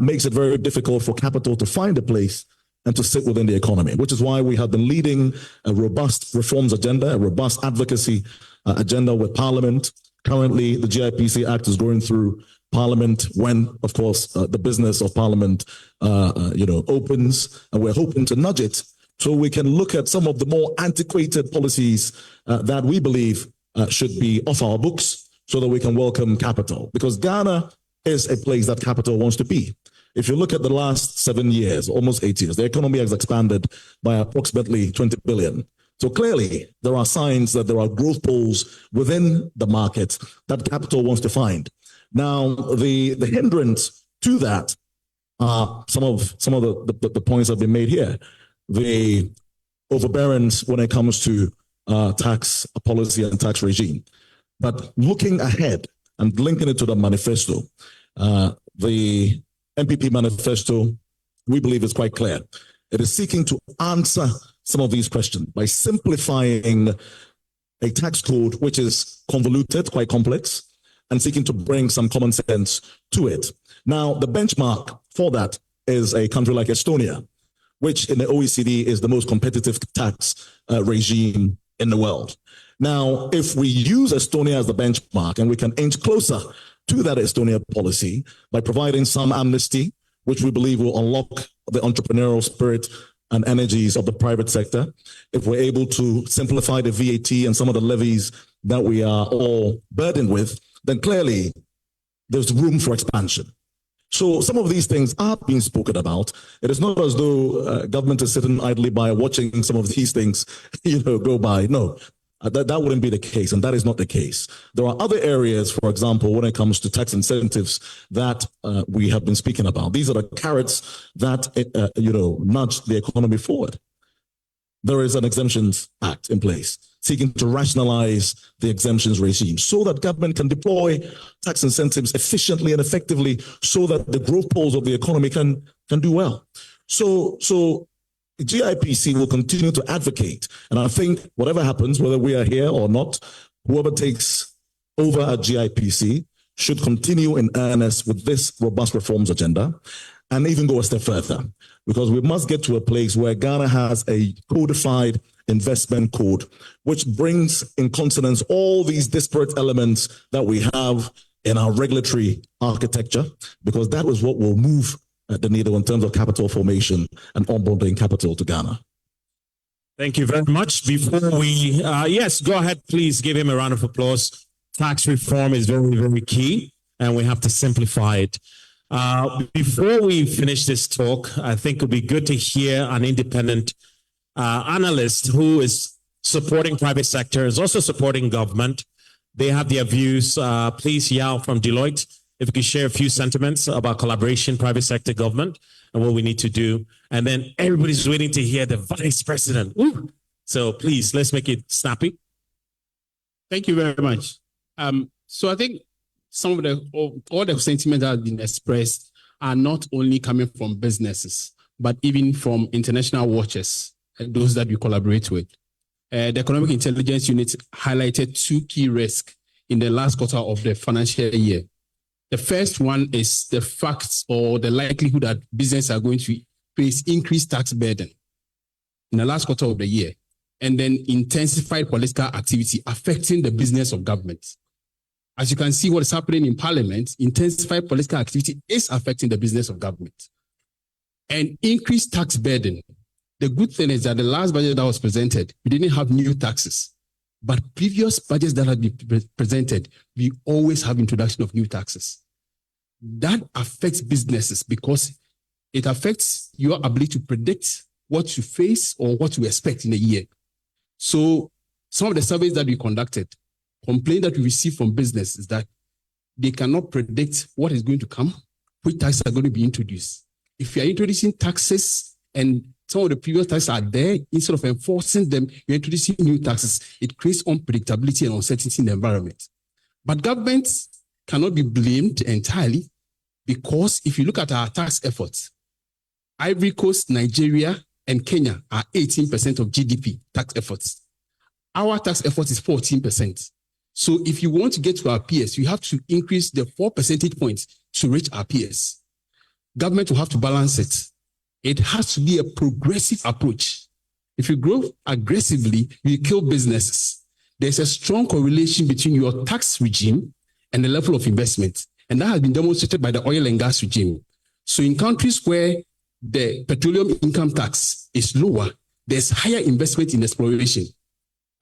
makes it very difficult for capital to find a place and to sit within the economy, which is why we have been leading a robust reforms agenda, a robust advocacy agenda with Parliament. Currently, the GIPC Act is going through Parliament when, of course, the business of Parliament, opens, and we're hoping to nudge it so we can look at some of the more antiquated policies that we believe should be off our books so that we can welcome capital. Because Ghana is a place that capital wants to be. If you look at the last 7 years, almost 8 years, the economy has expanded by approximately 20 billion. So clearly, there are signs that there are growth poles within the market that capital wants to find. Now, the hindrance to that are some of the points that have been made here. The overbearance when it comes to tax policy and tax regime. But looking ahead and linking it to the manifesto, the MPP manifesto, we believe is quite clear. It is seeking to answer some of these questions by simplifying a tax code which is convoluted, quite complex, and seeking to bring some common sense to it. Now, the benchmark for that is a country like Estonia, which in the OECD is the most competitive tax regime in the world. Now, if we use Estonia as the benchmark and we can inch closer to that Estonia policy by providing some amnesty, which we believe will unlock the entrepreneurial spirit and energies of the private sector, if we're able to simplify the VAT and some of the levies that we are all burdened with, then clearly there's room for expansion. So some of these things are being spoken about. It is not as though government is sitting idly by watching some of these things, go by. No, that wouldn't be the case, and that is not the case. There are other areas, for example, when it comes to tax incentives that we have been speaking about. These are the carrots that nudge the economy forward. There is an Exemptions Act in place seeking to rationalize the exemptions regime so that government can deploy tax incentives efficiently and effectively so that the growth poles of the economy can do well. So the GIPC will continue to advocate. And I think whatever happens, whether we are here or not, whoever takes over at GIPC should continue in earnest with this robust reforms agenda and even go a step further, because we must get to a place where Ghana has a codified investment code, which brings in consonance all these disparate elements that we have in our regulatory architecture, because that is what will move the needle in terms of capital formation and onboarding capital to Ghana. Thank you very much. Before we, yes, go ahead, please give him a round of applause. Tax reform is very, very key, and we have to simplify it. Before we finish this talk, I think it would be good to hear an independent analyst who is supporting private sector, is also supporting government. They have their views. Please, Yao from Deloitte, if you could share a few sentiments about collaboration, private sector, government, and what we need to do. And then everybody's waiting to hear the vice president. Ooh. So please, let's make it snappy. Thank you very much. So I think some of all the sentiments that have been expressed are not only coming from businesses, but even from international watchers and those that we collaborate with. The Economic Intelligence Unit highlighted 2 key risks in the last quarter of the financial year. The first one is the facts or the likelihood that businesses are going to face increased tax burden in the last quarter of the year, and then intensified political activity affecting the business of government. As you can see what is happening in Parliament, intensified political activity is affecting the business of government. And increased tax burden. The good thing is that the last budget that was presented, we didn't have new taxes. But previous budgets that had been presented, we always have introduction of new taxes. That affects businesses because it affects your ability to predict what you face or what you expect in a year. So some of the surveys that we conducted, complaint that we receive from business is that they cannot predict what is going to come which taxes are going to be introduced. If you are introducing taxes and some of the previous taxes are there, instead of enforcing them, you're introducing new taxes. It creates unpredictability and uncertainty in the environment. But governments cannot be blamed entirely, because if you look at our tax efforts, Ivory Coast, Nigeria, and Kenya are 18% of GDP tax efforts. Our tax effort is 14%. So if you want to get to our peers, you have to increase the 4 percentage points to reach our peers. Government will have to balance it. It has to be a progressive approach. If you grow aggressively, you kill businesses. There's a strong correlation between your tax regime and the level of investment. And that has been demonstrated by the oil and gas regime. So in countries where the petroleum income tax is lower, there's higher investment in exploration.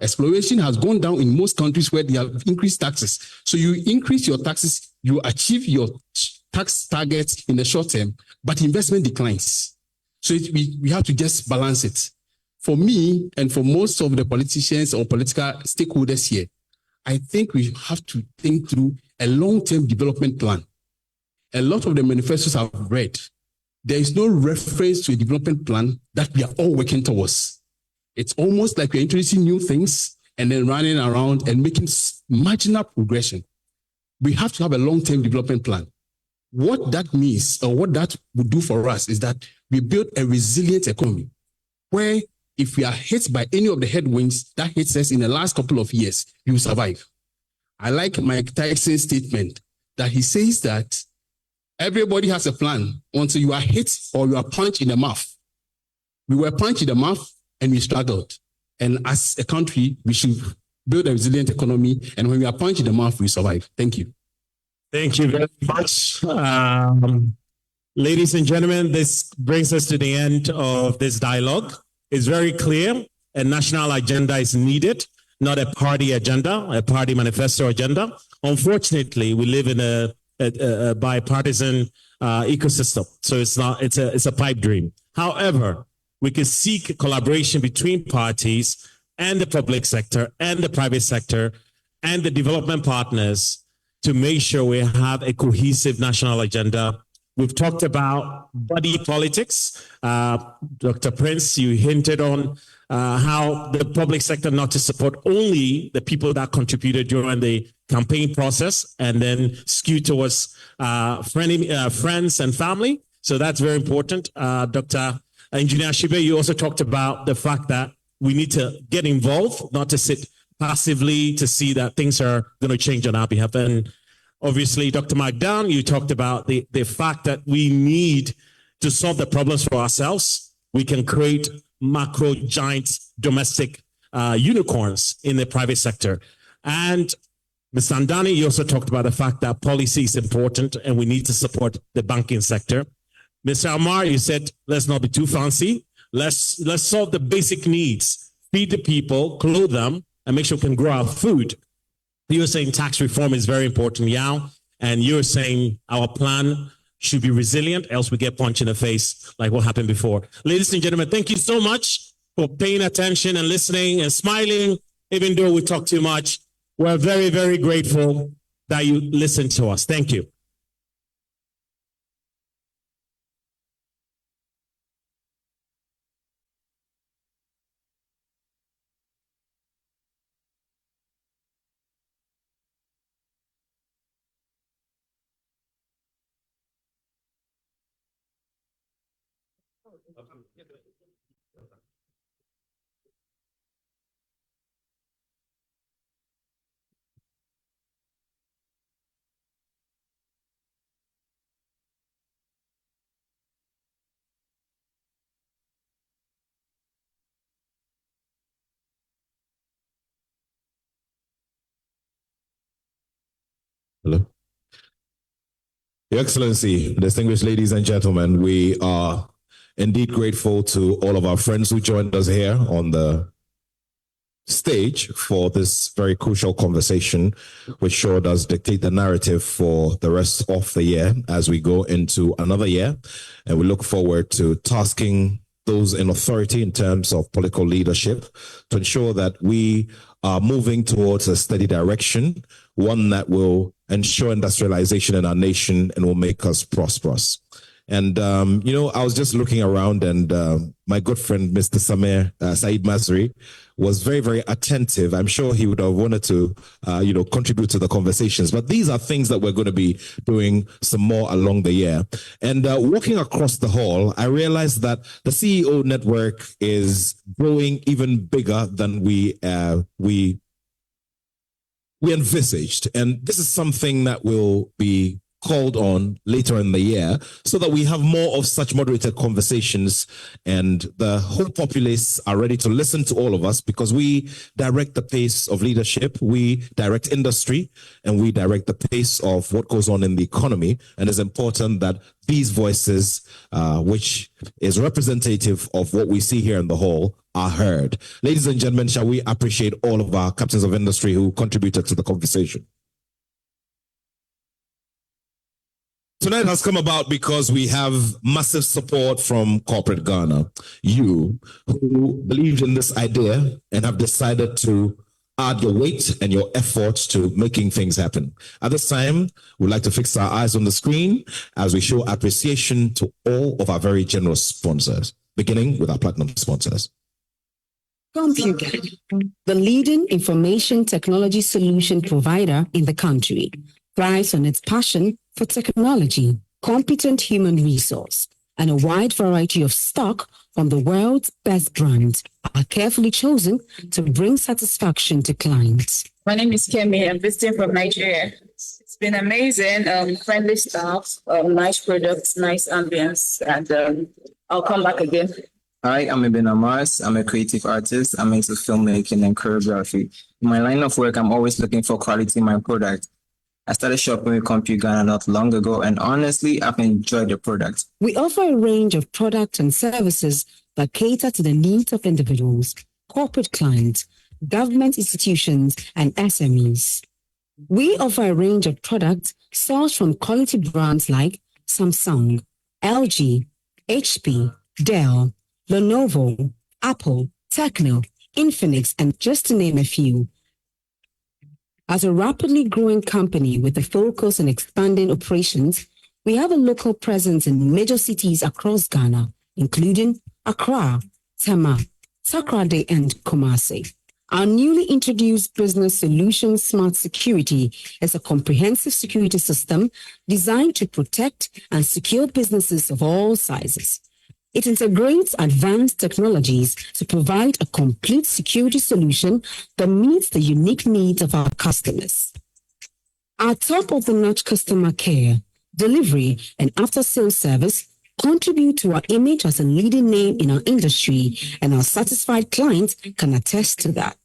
Exploration has gone down in most countries where they have increased taxes. So you increase your taxes, you achieve your tax targets in the short term, but investment declines. So we have to just balance it. For me, and for most of the politicians or political stakeholders here, I think we have to think through a long-term development plan. A lot of the manifestos I've read, there is no reference to a development plan that we are all working towards. It's almost like we're introducing new things and then running around and making marginal progression. We have to have a long-term development plan. What that means, or what that would do for us, is that we build a resilient economy where if we are hit by any of the headwinds that hits us in the last couple of years, we will survive. I like Mike Tyson's statement that he says that everybody has a plan until you are hit or you are punched in the mouth. We were punched in the mouth and we struggled. And as a country, we should build a resilient economy. And when we are punched in the mouth, we survive. Thank you. Thank you very much. Ladies and gentlemen, this brings us to the end of this dialogue. It's very clear a national agenda is needed, not a party agenda, a party manifesto agenda. Unfortunately, we live in a bipartisan ecosystem. So it's a pipe dream. However, we can seek collaboration between parties and the public sector and the private sector and the development partners to make sure we have a cohesive national agenda. We've talked about body politics. Dr. Prince, you hinted on how the public sector not to support only the people that contributed during the campaign process and then skew towards friends and family. So that's very important. Dr. Engineer Shibe, you also talked about the fact that we need to get involved, not to sit passively to see that things are going to change on our behalf. And obviously, Dr. McDown, you talked about the fact that we need to solve the problems for ourselves. We can create macro giant domestic unicorns in the private sector. And Ms. Sandani, you also talked about the fact that policy is important and we need to support the banking sector. Mr. Amar, you said, let's not be too fancy. Let's solve the basic needs, feed the people, clothe them, and make sure we can grow our food. You're saying tax reform is very important, Yao, and you're saying our plan should be resilient, else we get punched in the face like what happened before. Ladies and gentlemen, thank you so much for paying attention and listening and smiling, even though we talk too much. We're very, very grateful that you listened to us. Thank you. Hello. Your Excellency, distinguished ladies and gentlemen, we are indeed grateful to all of our friends who joined us here on the stage for this very crucial conversation, which sure does dictate the narrative for the rest of the year as we go into another year. And we look forward to tasking those in authority in terms of political leadership to ensure that we are moving towards a steady direction, one that will ensure industrialization in our nation, and will make us prosperous. And, I was just looking around, and my good friend, Mr. Said Masri, was very, very attentive. I'm sure he would have wanted to, contribute to the conversations. But these are things that we're going to be doing some more along the year. And walking across the hall, I realized that the CEO network is growing even bigger than we envisaged. And this is something that will be called on later in the year so that we have more of such moderated conversations, and the whole populace are ready to listen to all of us, because we direct the pace of leadership, we direct industry, and we direct the pace of what goes on in the economy. And it's important that these voices, which is representative of what we see here in the hall, are heard. Ladies and gentlemen, shall we appreciate all of our captains of industry who contributed to the conversation? Tonight has come about because we have massive support from corporate Ghana. You who believed in this idea and have decided to add your weight and your efforts to making things happen. At this time, we'd like to fix our eyes on the screen as we show appreciation to all of our very generous sponsors, beginning with our platinum sponsors. CompuGhana, the leading information technology solution provider in the country, thrives on its passion for technology, competent human resource, and a wide variety of stock from the world's best brands are carefully chosen to bring satisfaction to clients. My name is Kemi. I'm visiting from Nigeria. It's been amazing. Friendly staff, nice products, nice ambience, and I'll come back again. Hi, I'm Ibn Amars. I'm a creative artist. I'm into filmmaking and choreography. In my line of work, I'm always looking for quality in my product. I started shopping with CompuGhana not long ago, and honestly, I've enjoyed the product. We offer a range of products and services that cater to the needs of individuals, corporate clients, government institutions, and SMEs. We offer a range of products sourced from quality brands like Samsung, LG, HP, Dell, Lenovo, Apple, Techno, Infinix, and just to name a few. As a rapidly growing company with a focus on expanding operations, we have a local presence in major cities across Ghana, including Accra, Tema, Takoradi, and Kumasi. Our newly introduced Business Solutions Smart Security is a comprehensive security system designed to protect and secure businesses of all sizes. It integrates advanced technologies to provide a complete security solution that meets the unique needs of our customers. Our top-of-the-notch customer care, delivery, and after-sales service contribute to our image as a leading name in our industry, and our satisfied clients can attest to that.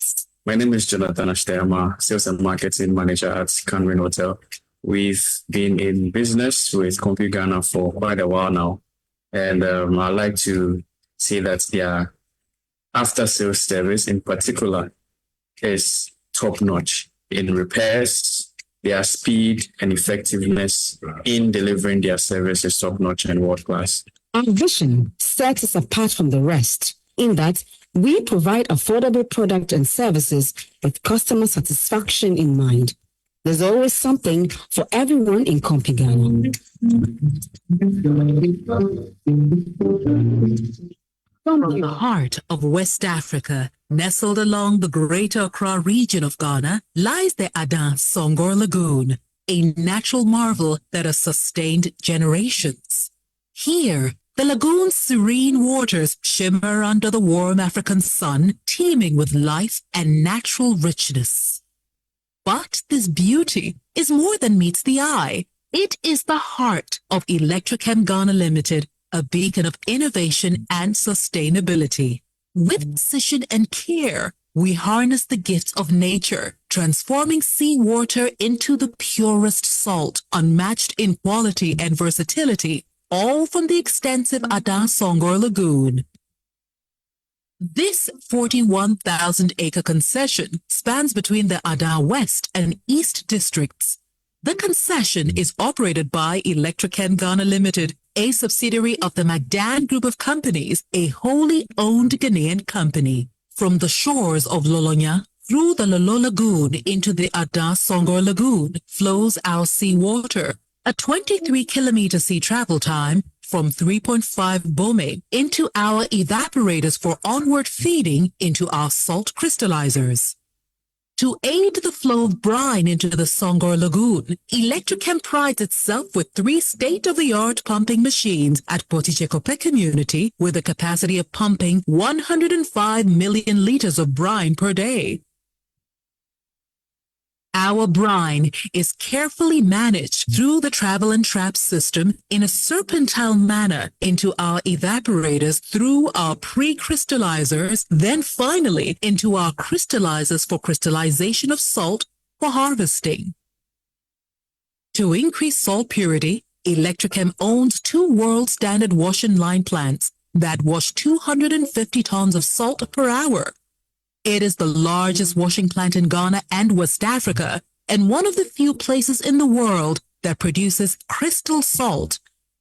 My name is Jonathan Ashtayama, Sales and Marketing Manager at Canrin Hotel. We've been in business with CompuGhana for quite a while now. And I'd like to say that their after-sales service in particular is top-notch in repairs. Their speed and effectiveness in delivering their service is top-notch and world-class. Our vision sets us apart from the rest in that we provide affordable products and services with customer satisfaction in mind. There's always something for everyone in CompuGhana. From the heart of West Africa, nestled along the Greater Accra region of Ghana, lies the Adan Songor Lagoon, a natural marvel that has sustained generations. Here, the lagoon's serene waters shimmer under the warm African sun, teeming with life and natural richness. But this beauty is more than meets the eye. It is the heart of Electrochem Ghana Limited, a beacon of innovation and sustainability. With precision and care, we harness the gifts of nature, transforming seawater into the purest salt, unmatched in quality and versatility, all from the extensive Adan Songor Lagoon. This 41,000-acre concession spans between the Adan West and East districts. The concession is operated by Electrochem Ghana Limited, a subsidiary of the Magdan Group of Companies, a wholly owned Ghanaian company. From the shores of Lolonya, Through the Lolo Lagoon into the Ada Songor Lagoon flows our seawater, a 23-kilometer sea travel time from 3.5 Bome into our evaporators for onward feeding into our salt crystallizers. To aid the flow of brine into the Songor Lagoon, Electrochem prides itself with 3 state-of-the-art pumping machines at Potichekope community with a capacity of pumping 105 million liters of brine per day. Our brine is carefully managed through the travel and trap system in a serpentine manner into our evaporators through our pre-crystallizers, then finally into our crystallizers for crystallization of salt for harvesting. To increase salt purity, Electrochem owns 2 world standard washing line plants that wash 250 tons of salt per hour. It is the largest washing plant in Ghana and West Africa, and one of the few places in the world that produces crystal salt,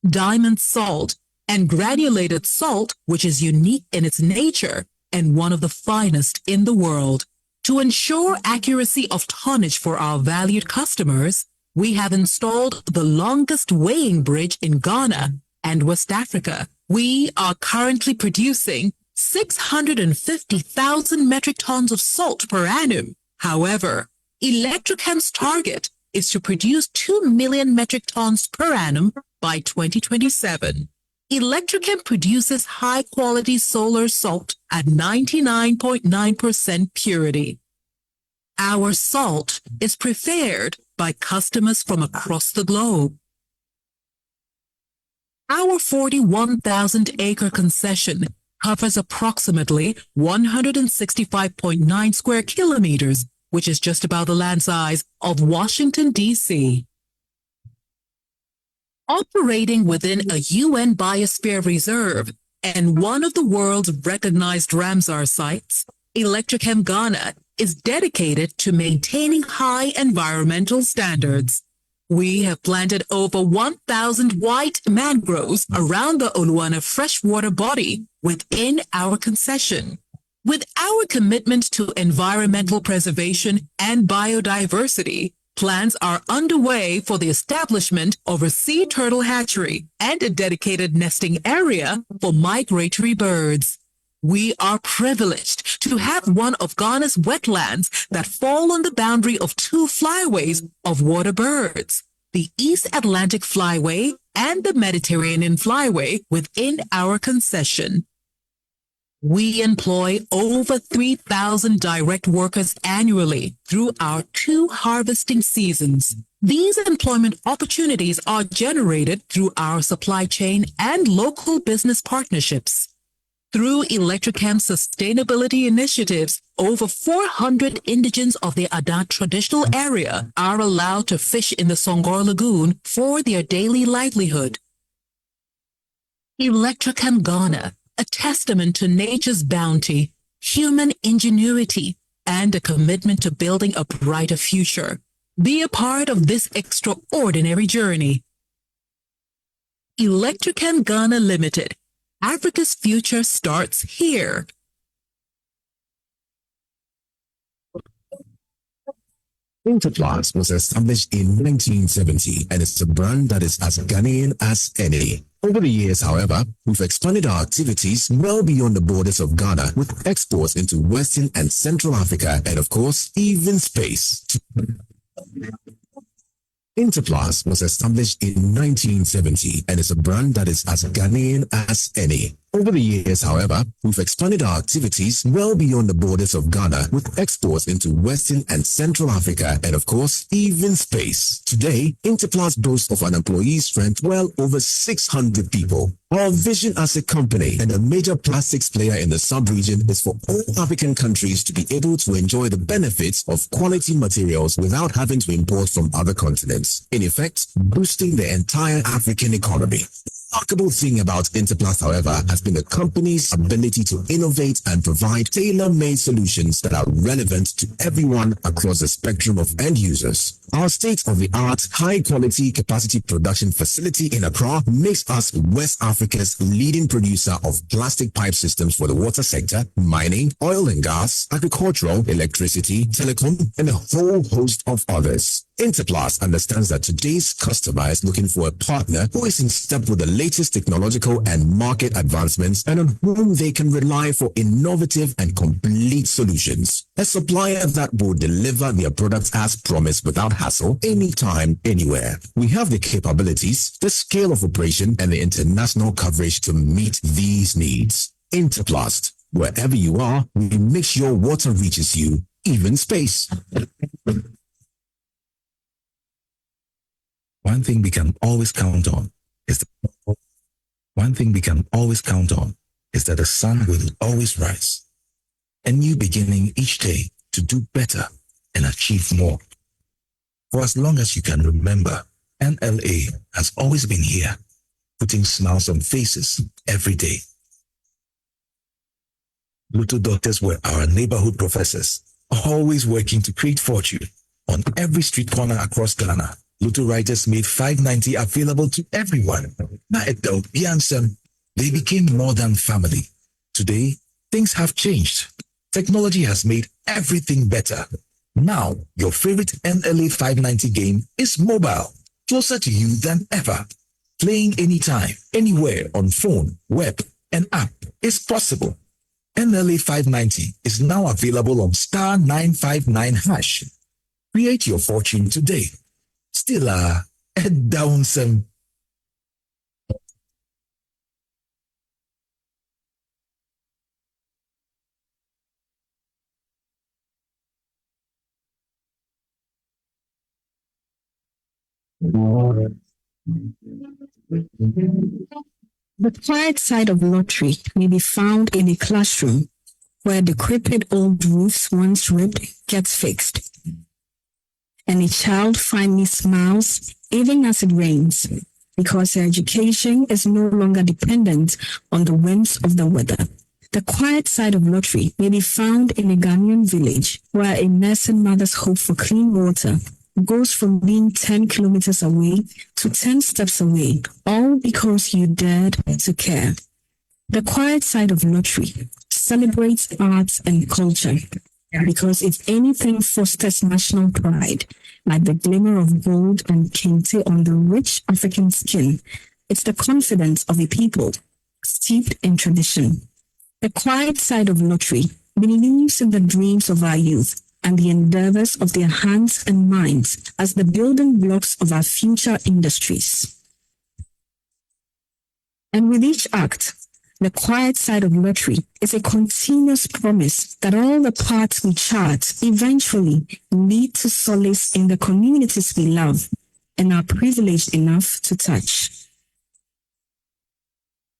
diamond salt, and granulated salt, which is unique in its nature and one of the finest in the world. To ensure accuracy of tonnage for our valued customers, we have installed the longest weighing bridge in Ghana and West Africa. We are currently producing 650,000 metric tons of salt per annum. However, Electrochem's target is to produce 2 million metric tons per annum by 2027. Electrochem produces high-quality solar salt at 99.9% purity. Our salt is preferred by customers from across the globe. Our 41,000-acre concession covers approximately 165.9 square kilometers, which is just about the land size of Washington, D.C. Operating within a UN Biosphere Reserve and one of the world's recognized Ramsar sites, Electrochem Ghana is dedicated to maintaining high environmental standards. We have planted over 1,000 white mangroves around the Oluwana freshwater body within our concession. With our commitment to environmental preservation and biodiversity, plans are underway for the establishment of a sea turtle hatchery and a dedicated nesting area for migratory birds. We are privileged to have one of Ghana's wetlands that fall on the boundary of 2 flyways of water birds, the East Atlantic Flyway and the Mediterranean Flyway within our concession. We employ over 3,000 direct workers annually through our 2 harvesting seasons. These employment opportunities are generated through our supply chain and local business partnerships. Through Electrochem's sustainability initiatives, over 400 indigents of the Ada traditional area are allowed to fish in the Songor Lagoon for their daily livelihood. Electrochem Ghana, a testament to nature's bounty, human ingenuity, and a commitment to building a brighter future. Be a part of this extraordinary journey. Electrochem Ghana Limited. Africa's future starts here. Interplast was established in 1970 and it's a brand that is as Ghanaian as any. Over the years, however, we've expanded our activities well beyond the borders of Ghana with exports into Western and Central Africa and, of course, even space. Interplast was established in 1970 and is a brand that is as Ghanaian as any. Over the years, however, we've expanded our activities well beyond the borders of Ghana with exports into Western and Central Africa and, of course, even space. Today, Interplast boasts of an employee strength well over 600 people. Our vision as a company and a major plastics player in the sub-region is for all African countries to be able to enjoy the benefits of quality materials without having to import from other continents. In effect, boosting the entire African economy. remarkable thing about Interplast, however, has been the company's ability to innovate and provide tailor-made solutions that are relevant to everyone across the spectrum of end users. Our state-of-the-art, high-quality capacity production facility in Accra makes us West Africa's leading producer of plastic pipe systems for the water sector, mining, oil and gas, agricultural, electricity, telecom, and a whole host of others. Interplast understands that today's customer is looking for a partner who is in step with the latest technological and market advancements and on whom they can rely for innovative and complete solutions. A supplier that will deliver their products as promised without hassle, anytime, anywhere. We have the capabilities, the scale of operation, and the international coverage to meet these needs. Interplast. Wherever you are, we make sure water reaches you, even space. One thing we can always count on is that the sun will always rise. A new beginning each day to do better and achieve more. For as long as you can remember, NLA has always been here, putting smiles on faces every day. Luto doctors were our neighborhood professors, always working to create fortune on every street corner across Ghana. Luto writers made 590 available to everyone. They became more than family. Today, things have changed. Technology has made everything better. Now, your favorite NLA 590 game is mobile, closer to you than ever. Playing anytime, anywhere on phone, web, and app is possible. NLA 590 is now available on *959#. Create your fortune today. Still, head down some. The quiet side of lottery may be found in a classroom where decrepit old roofs once ripped gets fixed, and a child finally smiles even as it rains because her education is no longer dependent on the whims of the weather. The quiet side of lottery may be found in a Ghanaian village where a nursing mother's hope for clean water goes from being 10 kilometers away to 10 steps away, all because you dared to care. The quiet side of lottery celebrates arts and culture because if anything fosters national pride, like the glimmer of gold and kente on the rich African skin, it's the confidence of a people steeped in tradition. The quiet side of lottery believes in the dreams of our youth and the endeavors of their hands and minds as the building blocks of our future industries. And with each act, the quiet side of lottery is a continuous promise that all the paths we chart eventually lead to solace in the communities we love and are privileged enough to touch.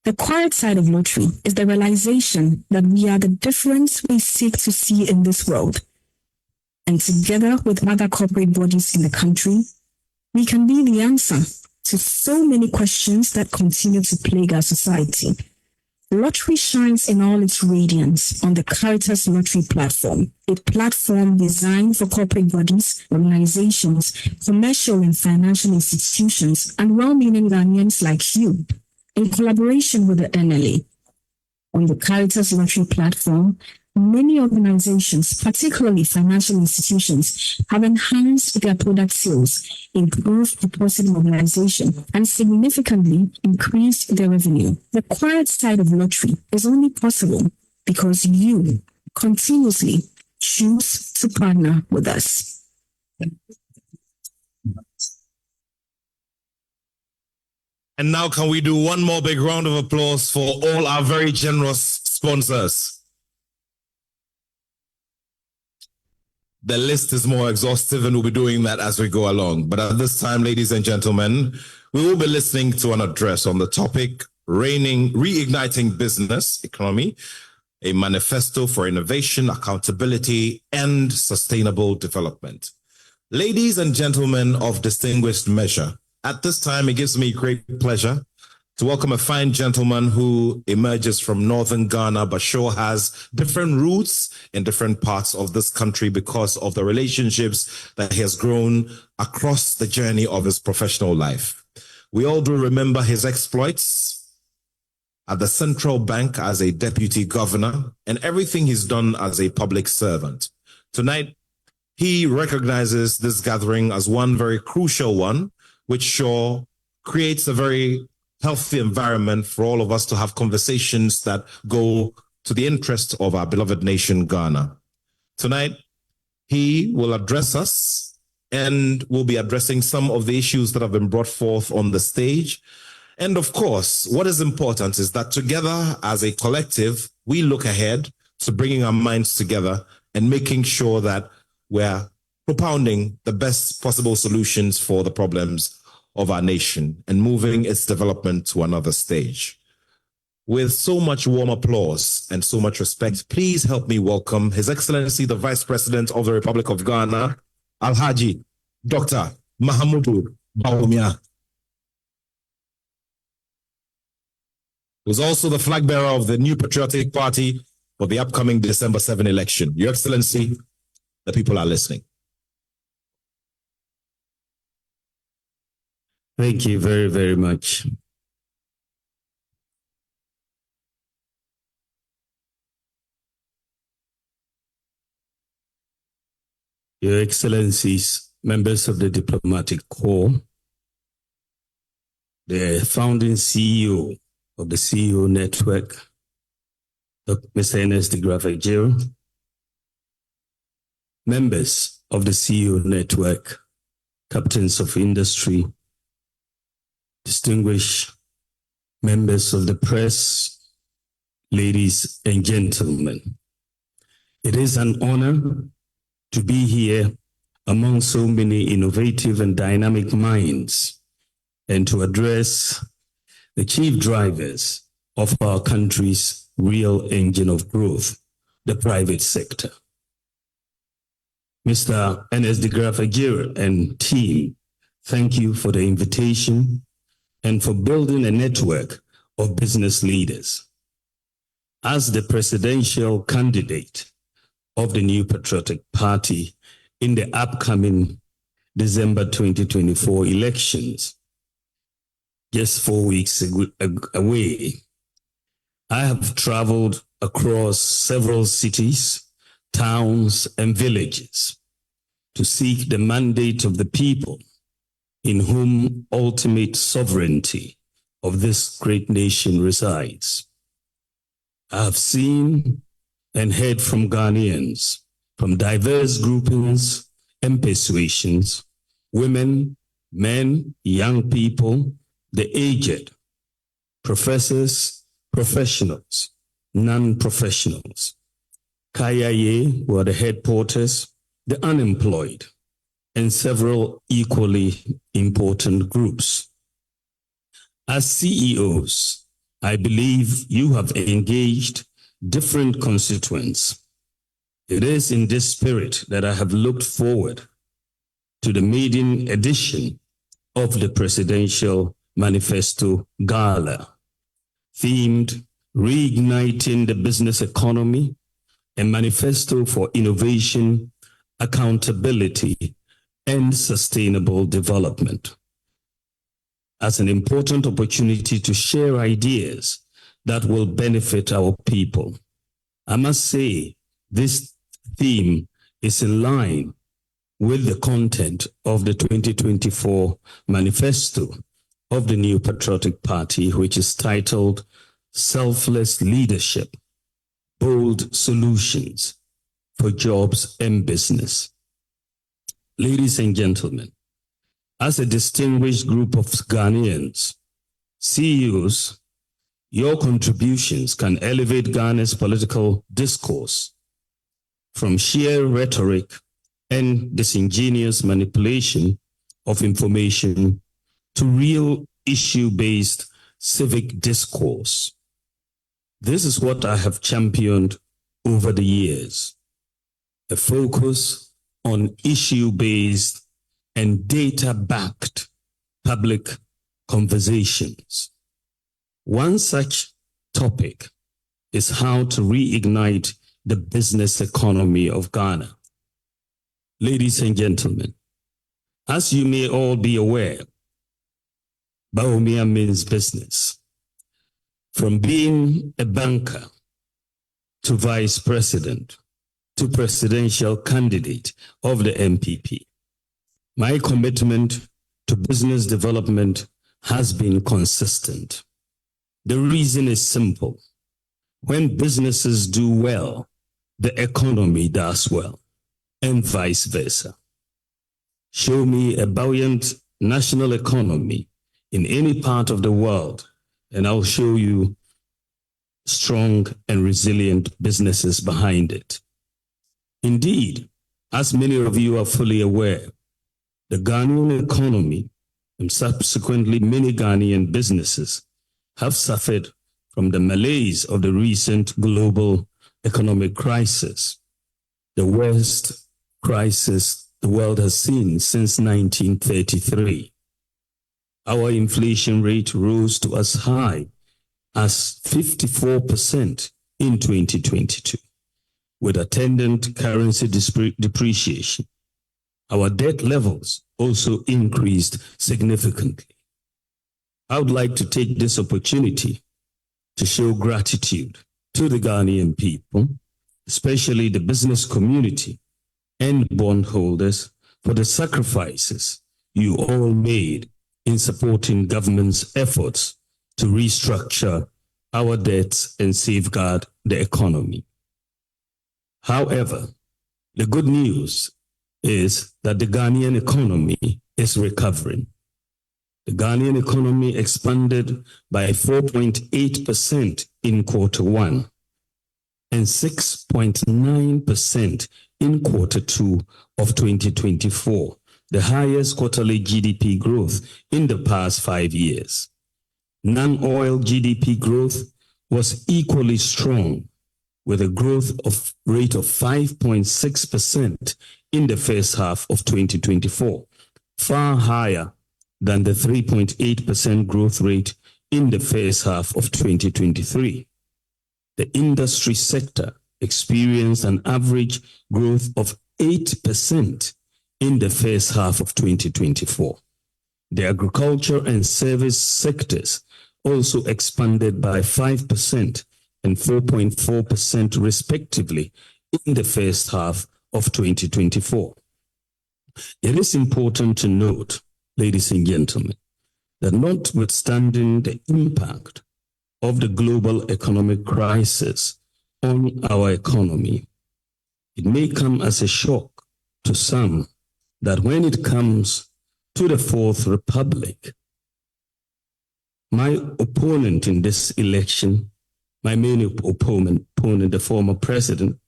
The quiet side of lottery is the realization that we are the difference we seek to see in this world. And together with other corporate bodies in the country, we can be the answer to so many questions that continue to plague our society. Lottery shines in all its radiance on the Caritas Lottery platform, a platform designed for corporate bodies, organizations, commercial and financial institutions, and well-meaning Ghanaians like you, in collaboration with the NLA. On the Caritas Lottery platform, many organizations, particularly financial institutions, have enhanced their product sales, improved deposit mobilization, and significantly increased their revenue. The quiet side of lottery is only possible because you continuously choose to partner with us. And now can we do one more big round of applause for all our very generous sponsors? The list is more exhaustive and we'll be doing that as we go along. But at this time, ladies and gentlemen, we will be listening to an address on the topic, Reigniting Business Economy, a manifesto for innovation, accountability, and sustainable development. Ladies and gentlemen of distinguished measure, at this time, it gives me great pleasure to welcome a fine gentleman who emerges from northern Ghana, but sure has different roots in different parts of this country because of the relationships that he has grown across the journey of his professional life. We all do remember his exploits at the central bank as a deputy governor and everything he's done as a public servant. Tonight, he recognizes this gathering as one very crucial one, which sure creates a very healthy environment for all of us to have conversations that go to the interest of our beloved nation, Ghana. Tonight, he will address us and will be addressing some of the issues that have been brought forth on the stage. And of course, what is important is that together as a collective, we look ahead to bringing our minds together and making sure that we're propounding the best possible solutions for the problems of our nation and moving its development to another stage. With so much warm applause and so much respect, please help me welcome His Excellency, the Vice President of the Republic of Ghana, Alhaji Dr. Mahamudu Bawumia, who's also the flag bearer of the New Patriotic Party for the upcoming December 7 election. Your Excellency, the people are listening. Thank you very, very much. Your Excellencies, members of the Diplomatic Corps, the founding CEO of the CEO Network, Mr. Ernest de Graaf Ejiro, members of the CEO Network, captains of industry, distinguished members of the press, ladies and gentlemen. It is an honor to be here among so many innovative and dynamic minds and to address the chief drivers of our country's real engine of growth, the private sector. Mr. Ernest de Graaf Ejiro and team, thank you for the invitation and for building a network of business leaders. As the presidential candidate of the New Patriotic Party in the upcoming December 2024 elections, just 4 weeks away, I have traveled across several cities, towns, and villages to seek the mandate of the people in whom ultimate sovereignty of this great nation resides. I have seen and heard from Ghanaians, from diverse groupings and persuasions, women, men, young people, the aged, professors, professionals, non-professionals, Kayaye, who are the head porters, the unemployed, and several equally important groups. As CEOs, I believe you have engaged different constituents. It is in this spirit that I have looked forward to the maiden edition of the Presidential Manifesto Gala, themed Reigniting the Business Economy, a manifesto for innovation, accountability, and sustainable development, as an important opportunity to share ideas that will benefit our people. I must say, this theme is in line with the content of the 2024 manifesto of the New Patriotic Party, which is titled Selfless Leadership, Bold Solutions for Jobs and Business. Ladies and gentlemen, as a distinguished group of Ghanaians, CEOs, your contributions can elevate Ghana's political discourse from sheer rhetoric and disingenuous manipulation of information to real issue-based civic discourse. This is what I have championed over the years, a focus on issue-based and data-backed public conversations. One such topic is how to reignite the business economy of Ghana. Ladies and gentlemen, as you may all be aware, Bawumia means business. From being a banker to vice president to presidential candidate of the MPP, my commitment to business development has been consistent. The reason is simple. When businesses do well, the economy does well, and vice versa. Show me a buoyant national economy in any part of the world, and I'll show you strong and resilient businesses behind it. Indeed, as many of you are fully aware, the Ghanaian economy and subsequently many Ghanaian businesses have suffered from the malaise of the recent global economic crisis, the worst crisis the world has seen since 1933. Our inflation rate rose to as high as 54% in 2022, with attendant currency depreciation. Our debt levels also increased significantly. I would like to take this opportunity to show gratitude to the Ghanaian people, especially the business community and bondholders, for the sacrifices you all made in supporting government's efforts to restructure our debts and safeguard the economy. However, the good news is that the Ghanaian economy is recovering. The Ghanaian economy expanded by 4.8% in Q1 and 6.9% in Q2 of 2024, the highest quarterly GDP growth in the past 5 years. Non-oil GDP growth was equally strong, with a growth rate of 5.6% in the first half of 2024, far higher than the 3.8% growth rate in the first half of 2023. The industry sector experienced an average growth of 8% in the first half of 2024. The agriculture and service sectors also expanded by 5% and 4.4% respectively in the first half of 2024. It is important to note, ladies and gentlemen, that notwithstanding the impact of the global economic crisis on our economy, it may come as a shock to some that when it comes to the Fourth Republic, my opponent in this election, my main opponent, the former president,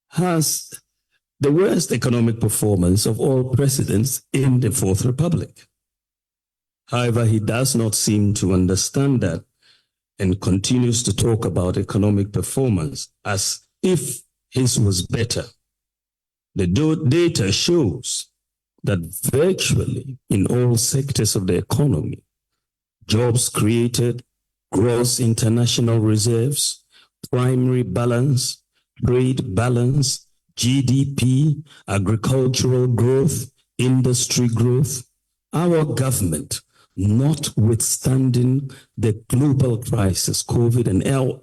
has the worst economic performance of all presidents in the Fourth Republic. However, he does not seem to understand that and continues to talk about economic performance as if his was better. The data shows that virtually in all sectors of the economy, jobs created, gross international reserves, primary balance, trade balance, GDP, agricultural growth, industry growth, our government, notwithstanding the global crisis, COVID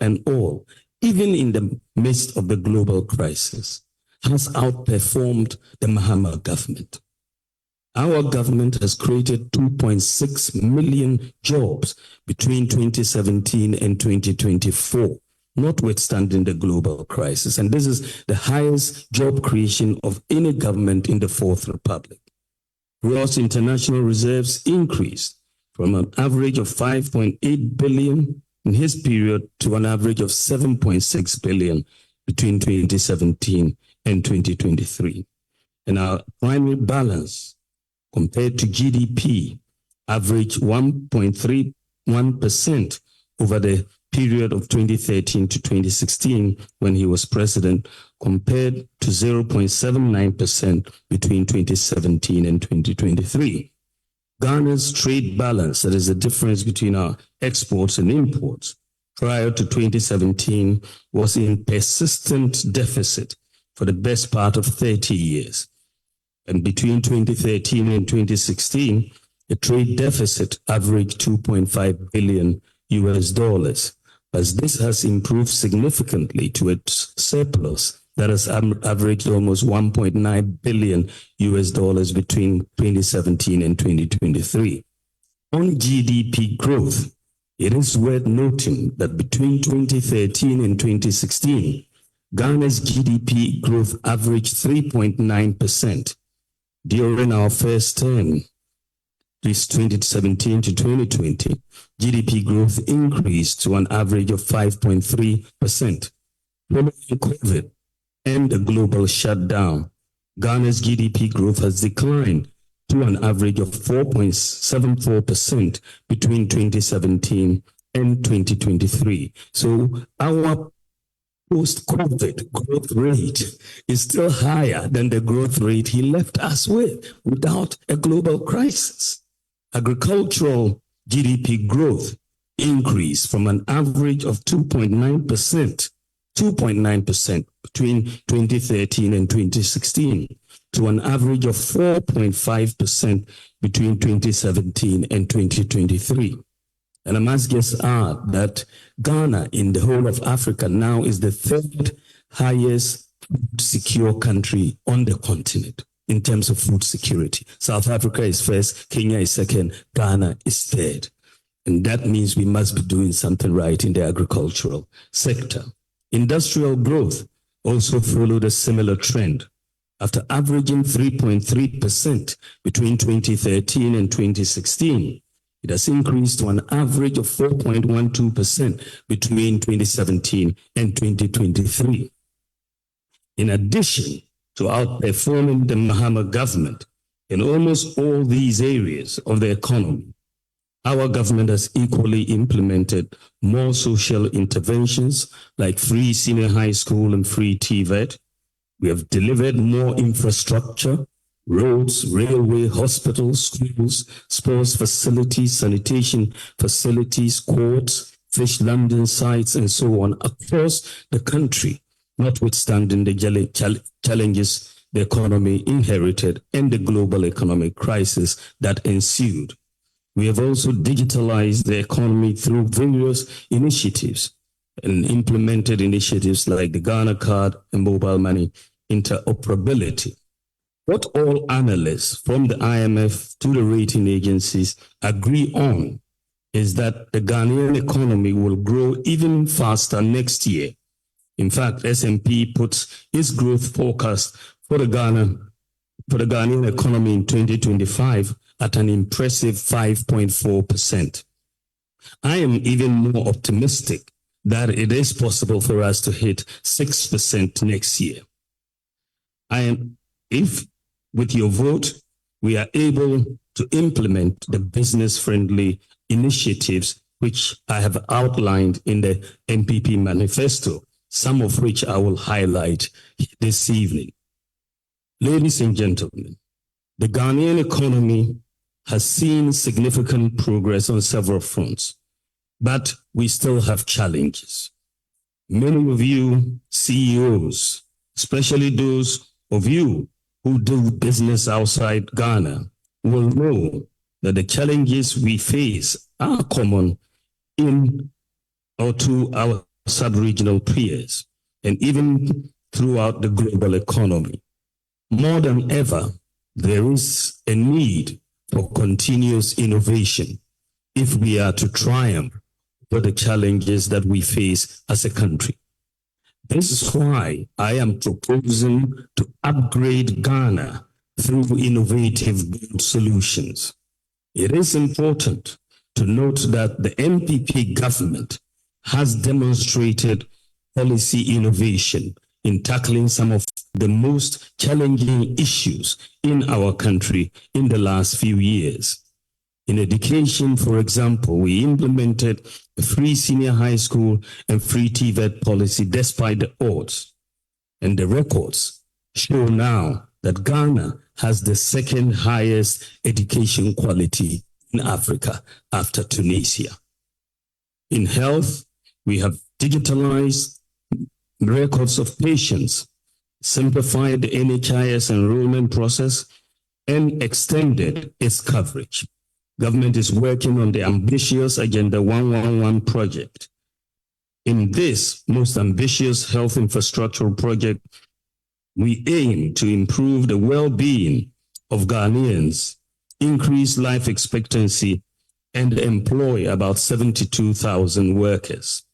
and all, even in the midst of the global crisis, has outperformed the Mahama government. Our government has created 2.6 million jobs between 2017 and 2024, notwithstanding the global crisis. And this is the highest job creation of any government in the Fourth Republic. Gross international reserves increased from an average of 5.8 billion in his period to an average of 7.6 billion between 2017 and 2023. And our primary balance compared to GDP averaged 1.31% over the period of 2013 to 2016 when he was president, compared to 0.79% between 2017 and 2023. Ghana's trade balance, that is the difference between our exports and imports, prior to 2017 was in persistent deficit for the best part of 30 years. And between 2013 and 2016, the trade deficit averaged $2.5 billion US, as this has improved significantly to its surplus that has averaged almost $1.9 billion US between 2017 and 2023. On GDP growth, it is worth noting that between 2013 and 2016, Ghana's GDP growth averaged 3.9%. During our first term, this 2017 to 2020, GDP growth increased to an average of 5.3%. Following COVID and the global shutdown, Ghana's GDP growth has declined to an average of 4.74% between 2017 and 2023. So our post-COVID growth rate is still higher than the growth rate he left us with without a global crisis. Agricultural GDP growth increased from an average of 2.9% between 2013 and 2016 to an average of 4.5% between 2017 and 2023. And I must just add that Ghana in the whole of Africa now is the third highest secure country on the continent in terms of food security. South Africa is first, Kenya is second, Ghana is third. And that means we must be doing something right in the agricultural sector. Industrial growth also followed a similar trend. After averaging 3.3% between 2013 and 2016, it has increased to an average of 4.12% between 2017 and 2023. In addition to outperforming the Mahama government in almost all these areas of the economy, our government has equally implemented more social interventions like free senior high school and free TVET. We have delivered more infrastructure, roads, railway, hospitals, schools, sports facilities, sanitation facilities, courts, fish landing sites, and so on across the country, notwithstanding the challenges the economy inherited and the global economic crisis that ensued. We have also digitalized the economy through various initiatives and implemented initiatives like the Ghana card and mobile money interoperability. What all analysts from the IMF to the rating agencies agree on is that the Ghanaian economy will grow even faster next year. In fact, S&P puts its growth forecast for the Ghanaian economy in 2025 at an impressive 5.4%. I am even more optimistic that it is possible for us to hit 6% next year. If with your vote, we are able to implement the business-friendly initiatives which I have outlined in the MPP manifesto, some of which I will highlight this evening. Ladies and gentlemen, the Ghanaian economy has seen significant progress on several fronts, but we still have challenges. Many of you CEOs, especially those of you who do business outside Ghana, will know that the challenges we face are common in or to our sub-regional peers and even throughout the global economy. More than ever, there is a need for continuous innovation if we are to triumph for the challenges that we face as a country. This is why I am proposing to upgrade Ghana through innovative build solutions. It is important to note that the MPP government has demonstrated policy innovation in tackling some of the most challenging issues in our country in the last few years. In education, for example, we implemented a free senior high school and free TVET policy despite the odds. And the records show now that Ghana has the second highest education quality in Africa after Tunisia. In health, we have digitalized records of patients, simplified the NHIS enrollment process, and extended its coverage. Government is working on the ambitious Agenda 111 project. In this most ambitious health infrastructural project, we aim to improve the well-being of Ghanaians, increase life expectancy, and employ about 72,000 workers.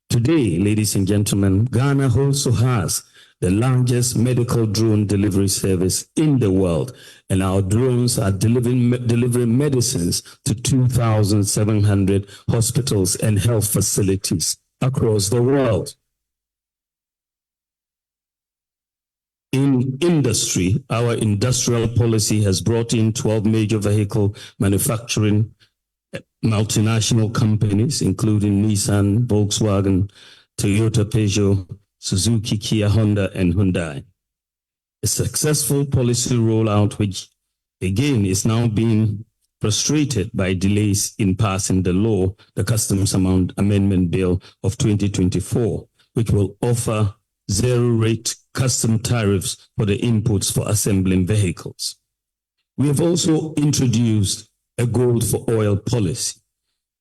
Today, ladies and gentlemen, Ghana also has the largest medical drone delivery service in the world, and our drones are delivering medicines to 2,700 hospitals and health facilities across the world. In industry, our industrial policy has brought in 12 major vehicle manufacturing multinational companies, including Nissan, Volkswagen, Toyota, Peugeot, Suzuki, Kia, Honda, and Hyundai. A successful policy rollout, which again is now being frustrated by delays in passing the law, the Customs Amendment Bill of 2024, which will offer zero-rate custom tariffs for the inputs for assembling vehicles. We have also introduced a gold for oil policy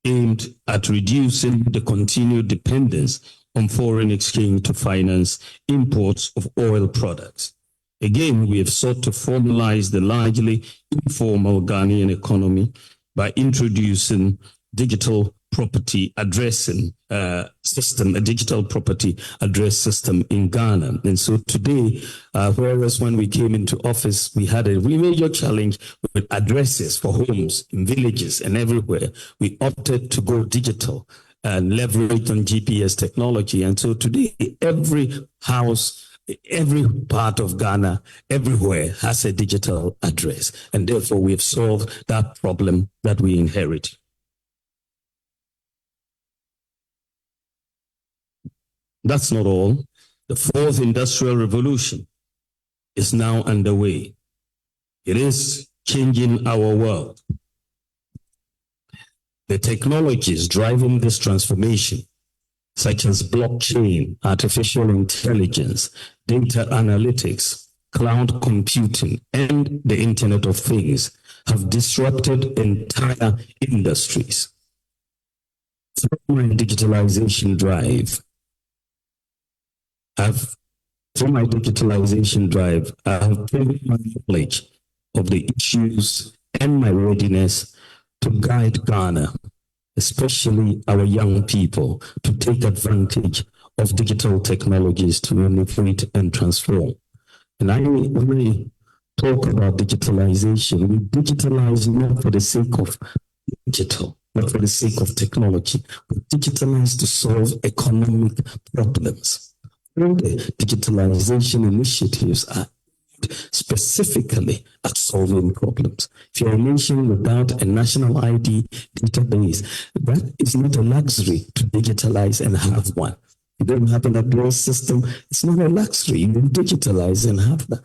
aimed at reducing the continued dependence on foreign exchange to finance imports of oil products. Again, we have sought to formalize the largely informal Ghanaian economy by introducing digital property addressing system, a digital property address system in Ghana. And so today, whereas when we came into office, we had a major challenge with addresses for homes in villages and everywhere, we opted to go digital and leverage on GPS technology. And so today, every house, every part of Ghana, everywhere has a digital address. And therefore, we have solved that problem that we inherited. That's not all. The fourth industrial revolution is now underway. It is changing our world. The technologies driving this transformation, such as blockchain, artificial intelligence, data analytics, cloud computing, and the Internet of Things, have disrupted entire industries. Through my digitalization drive, I have proven my knowledge of the issues and my readiness to guide Ghana, especially our young people, to take advantage of digital technologies to innovate and transform. And when I talk about digitalization, we digitalize not for the sake of digital, but for the sake of technology. We digitalize to solve economic problems. All the digitalization initiatives are specifically at solving problems. If you're a nation without a national ID database, that is not a luxury to digitalize and have one. You don't have an address system, it's not a luxury. You can digitalize and have that.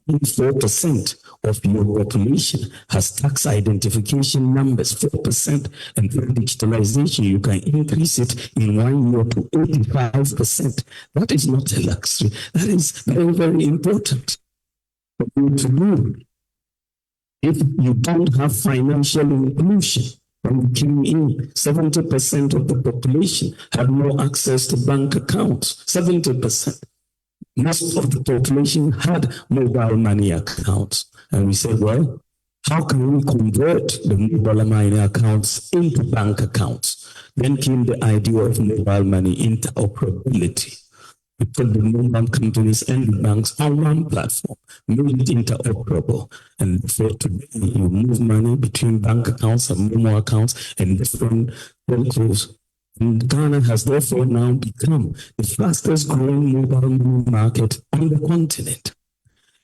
If 4% of your population has tax identification numbers, 4%, and through digitalization, you can increase it in 1 year to 85%. That is not a luxury. That is very, very important for you to do. If you don't have financial inclusion, when we came in, 70% of the population had no access to bank accounts. 70%. Most of the population had mobile money accounts. And we said, well, how can we convert the mobile money accounts into bank accounts? Then came the idea of mobile money interoperability. We put the mobile companies and the banks on one platform, made it interoperable. And for today, you move money between bank accounts and Momo accounts and different telcos. And Ghana has therefore now become the fastest growing mobile money market on the continent.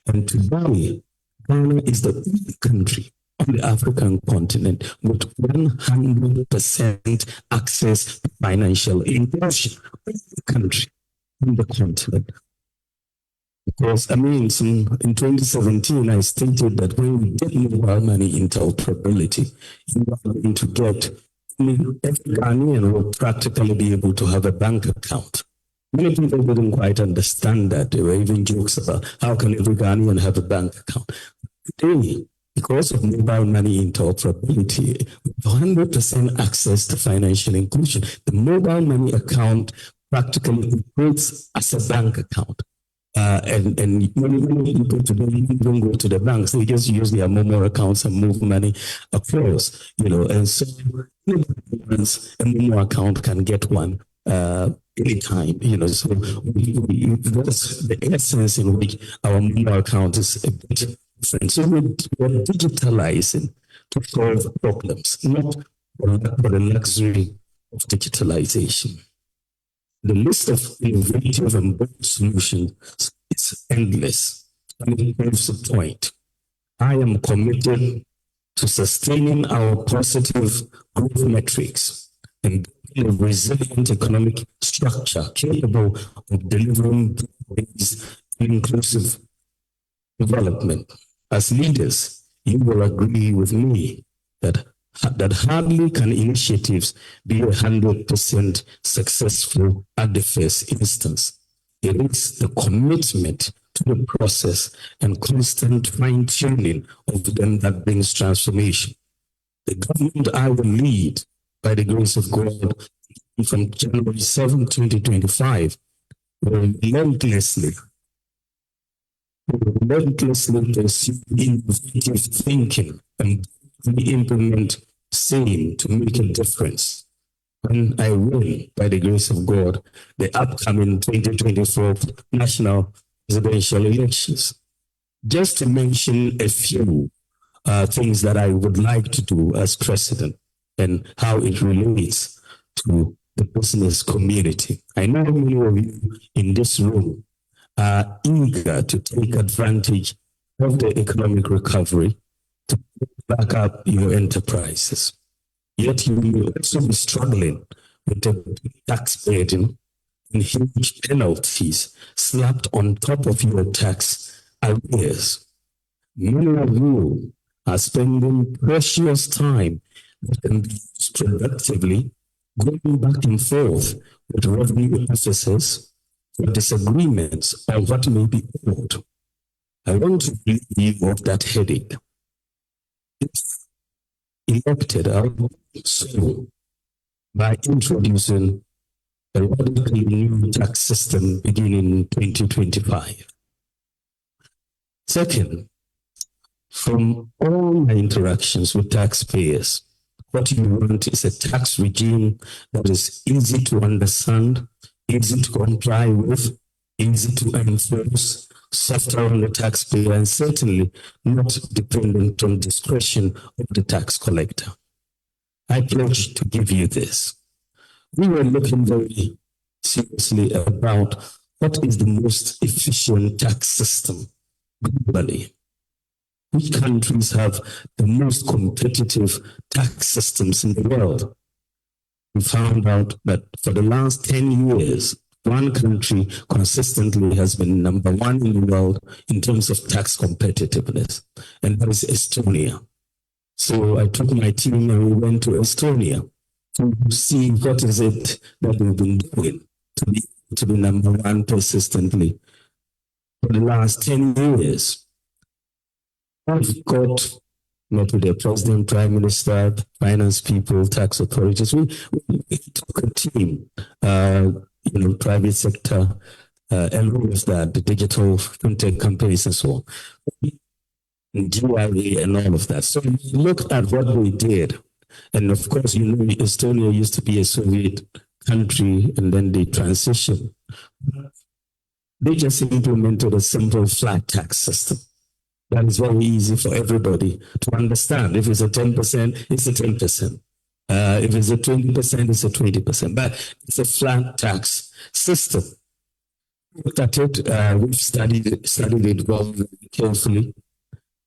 And today, Ghana is the only country on the African continent with 100% access to financial inclusion. The country on the continent. Because, I mean, in 2017, I stated that when we get mobile money interoperability, you are going to get, every Ghanaian will practically be able to have a bank account. Many people didn't quite understand that. There were even jokes about how can every Ghanaian have a bank account. Today, because of mobile money interoperability, 100% access to financial inclusion, the mobile money account practically operates as a bank account. And many people today don't go to the banks; they just use their mobile accounts and move money across. And so a mobile account can get one anytime. So that's the essence in which our mobile account is a bit different. So we're digitalizing to solve problems, not for the luxury of digitalization. The list of innovative and bold solutions is endless. And it proves the point. I am committed to sustaining our positive growth metrics and building a resilient economic structure capable of delivering inclusive development. As leaders, you will agree with me that hardly can initiatives be 100% successful at the first instance. It is the commitment to the process and constant fine-tuning of them that brings transformation. The government I will lead, by the grace of God, from January 7, 2025, will relentlessly pursue innovative thinking and implement same to make a difference. When I win, by the grace of God, the upcoming 2024 national presidential elections. Just to mention a few things that I would like to do as president and how it relates to the business community. I know many of you in this room are eager to take advantage of the economic recovery to back up your enterprises. Yet you will also be struggling with the tax burden and huge penalties slapped on top of your tax arrears. Many of you are spending precious time that can be used productively going back and forth with revenue officers for disagreements on what may be owed. I want to relieve you of that headache. If elected, I will do so by introducing a radically new tax system beginning in 2025. Second, from all my interactions with taxpayers, what you want is a tax regime that is easy to understand, easy to comply with, easy to enforce, softer on the taxpayer, and certainly not dependent on discretion of the tax collector. I pledge to give you this. We were looking very seriously about what is the most efficient tax system globally. Which countries have the most competitive tax systems in the world? We found out that for the last 10 years, one country consistently has been number one in the world in terms of tax competitiveness, and that is Estonia. So I took my team and we went to Estonia to see what is it that we've been doing to be number one persistently for the last 10 years. We've got met with the president, prime minister, finance people, tax authorities. We took a team, private sector, and all of that, the digital fintech companies and so on, and GRA and all of that. So we looked at what we did. And of course, Estonia used to be a Soviet country and then they transitioned. They just implemented a simple flat tax system. That is very easy for everybody to understand. If it's a 10%, it's a 10%. If it's a 20%, it's a 20%. But it's a flat tax system. We looked at it, we've studied it very carefully.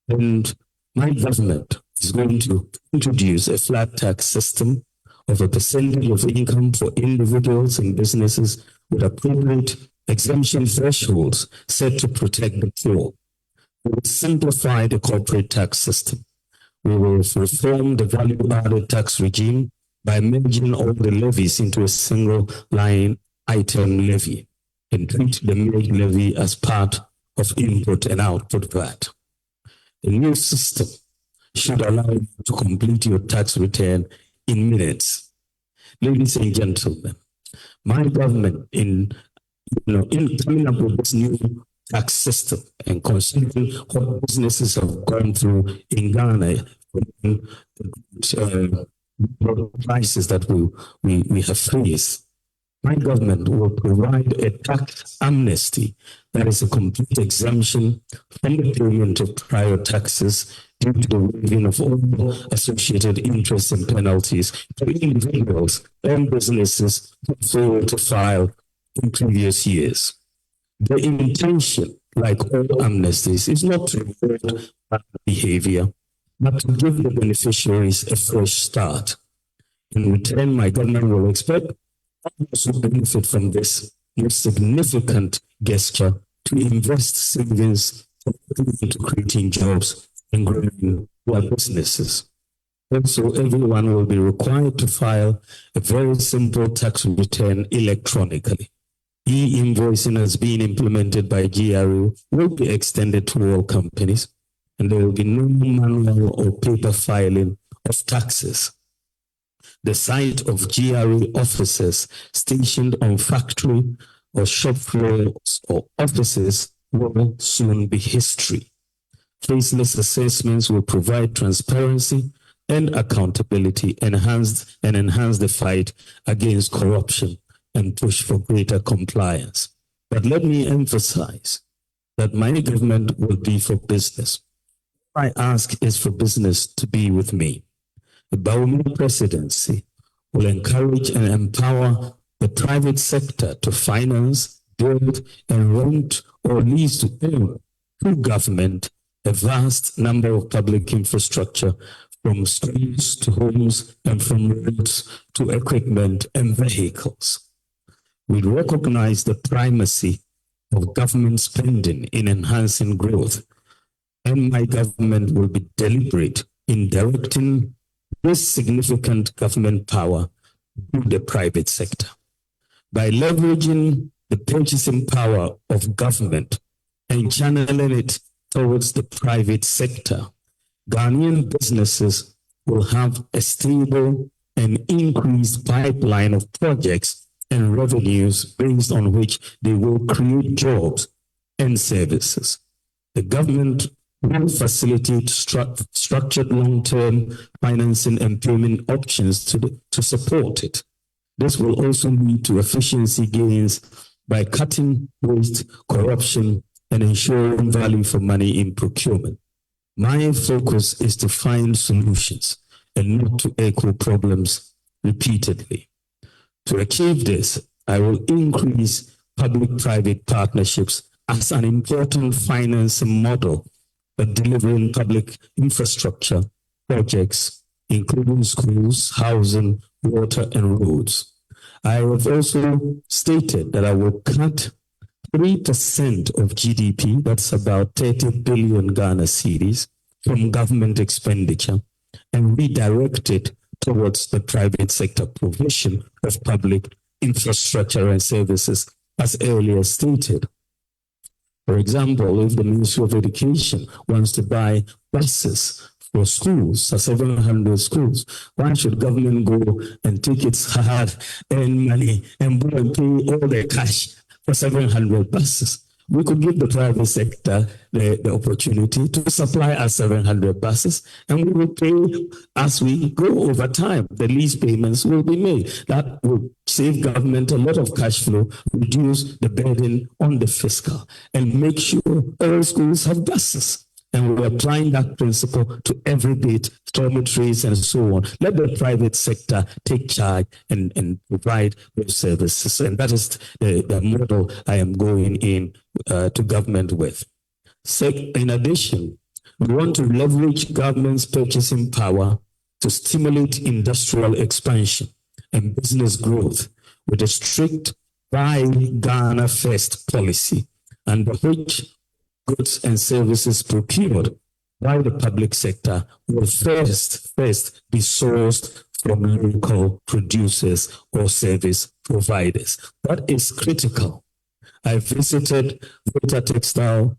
And my government is going to introduce a flat tax system of a percentage of income for individuals and businesses with appropriate exemption thresholds set to protect the poor. We will simplify the corporate tax system. We will reform the value-added tax regime by merging all the levies into a single line item levy and treat the merged levy as part of input and output VAT. The new system should allow you to complete your tax return in minutes. Ladies and gentlemen, my government in coming up with this new tax system and considering what businesses have gone through in Ghana, crisis that we have faced, my government will provide a tax amnesty that is a complete exemption from the payment of prior taxes due to the waiving of all associated interest and penalties to individuals and businesses who failed to file in previous years. The intention, like all amnesties, is not to reward bad behavior, but to give the beneficiaries a fresh start. In return, my government will expect others who benefit from this most significant gesture to invest savings into creating jobs and growing their businesses. Also, everyone will be required to file a very simple tax return electronically. E-invoicing has been implemented by GRU will be extended to all companies, and there will be no manual or paper filing of taxes. The sight of GRU officers stationed on factory or shop floors or offices will soon be history. Faceless assessments will provide transparency and accountability, enhance the fight against corruption and push for greater compliance. But let me emphasize that my government will be for business. What I ask is for business to be with me. The Baumia presidency will encourage and empower the private sector to finance, build, and rent or lease to own through government a vast number of public infrastructure, from schools to homes and from roads to equipment and vehicles. We recognize the primacy of government spending in enhancing growth, and my government will be deliberate in directing this significant government power to the private sector. By leveraging the purchasing power of government and channeling it towards the private sector, Ghanaian businesses will have a stable and increased pipeline of projects and revenues based on which they will create jobs and services. The government will facilitate structured long-term financing and payment options to support it. This will also lead to efficiency gains by cutting waste, corruption, and ensuring value for money in procurement. My focus is to find solutions and not to echo problems repeatedly. To achieve this, I will increase public-private partnerships as an important financing model for delivering public infrastructure projects, including schools, housing, water, and roads. I have also stated that I will cut 3% of GDP, that's about 30 billion Ghana cedis, from government expenditure and redirect it towards the private sector provision of public infrastructure and services, as earlier stated. For example, if the Ministry of Education wants to buy buses for schools, 700 schools, why should government go and take its hard-earned money and go and pay all the cash for 700 buses? We could give the private sector the opportunity to supply us 700 buses, and we will pay as we go over time. The lease payments will be made. That will save government a lot of cash flow, reduce the burden on the fiscal, and make sure all schools have buses. And we're applying that principle to every bit, dormitories and so on. Let the private sector take charge and provide those services. And that is the model I am going in to government with. In addition, we want to leverage government's purchasing power to stimulate industrial expansion and business growth with a strict Buy Ghana First policy, under which goods and services procured by the public sector will first be sourced from local producers or service providers. That is critical. I visited Vita Textile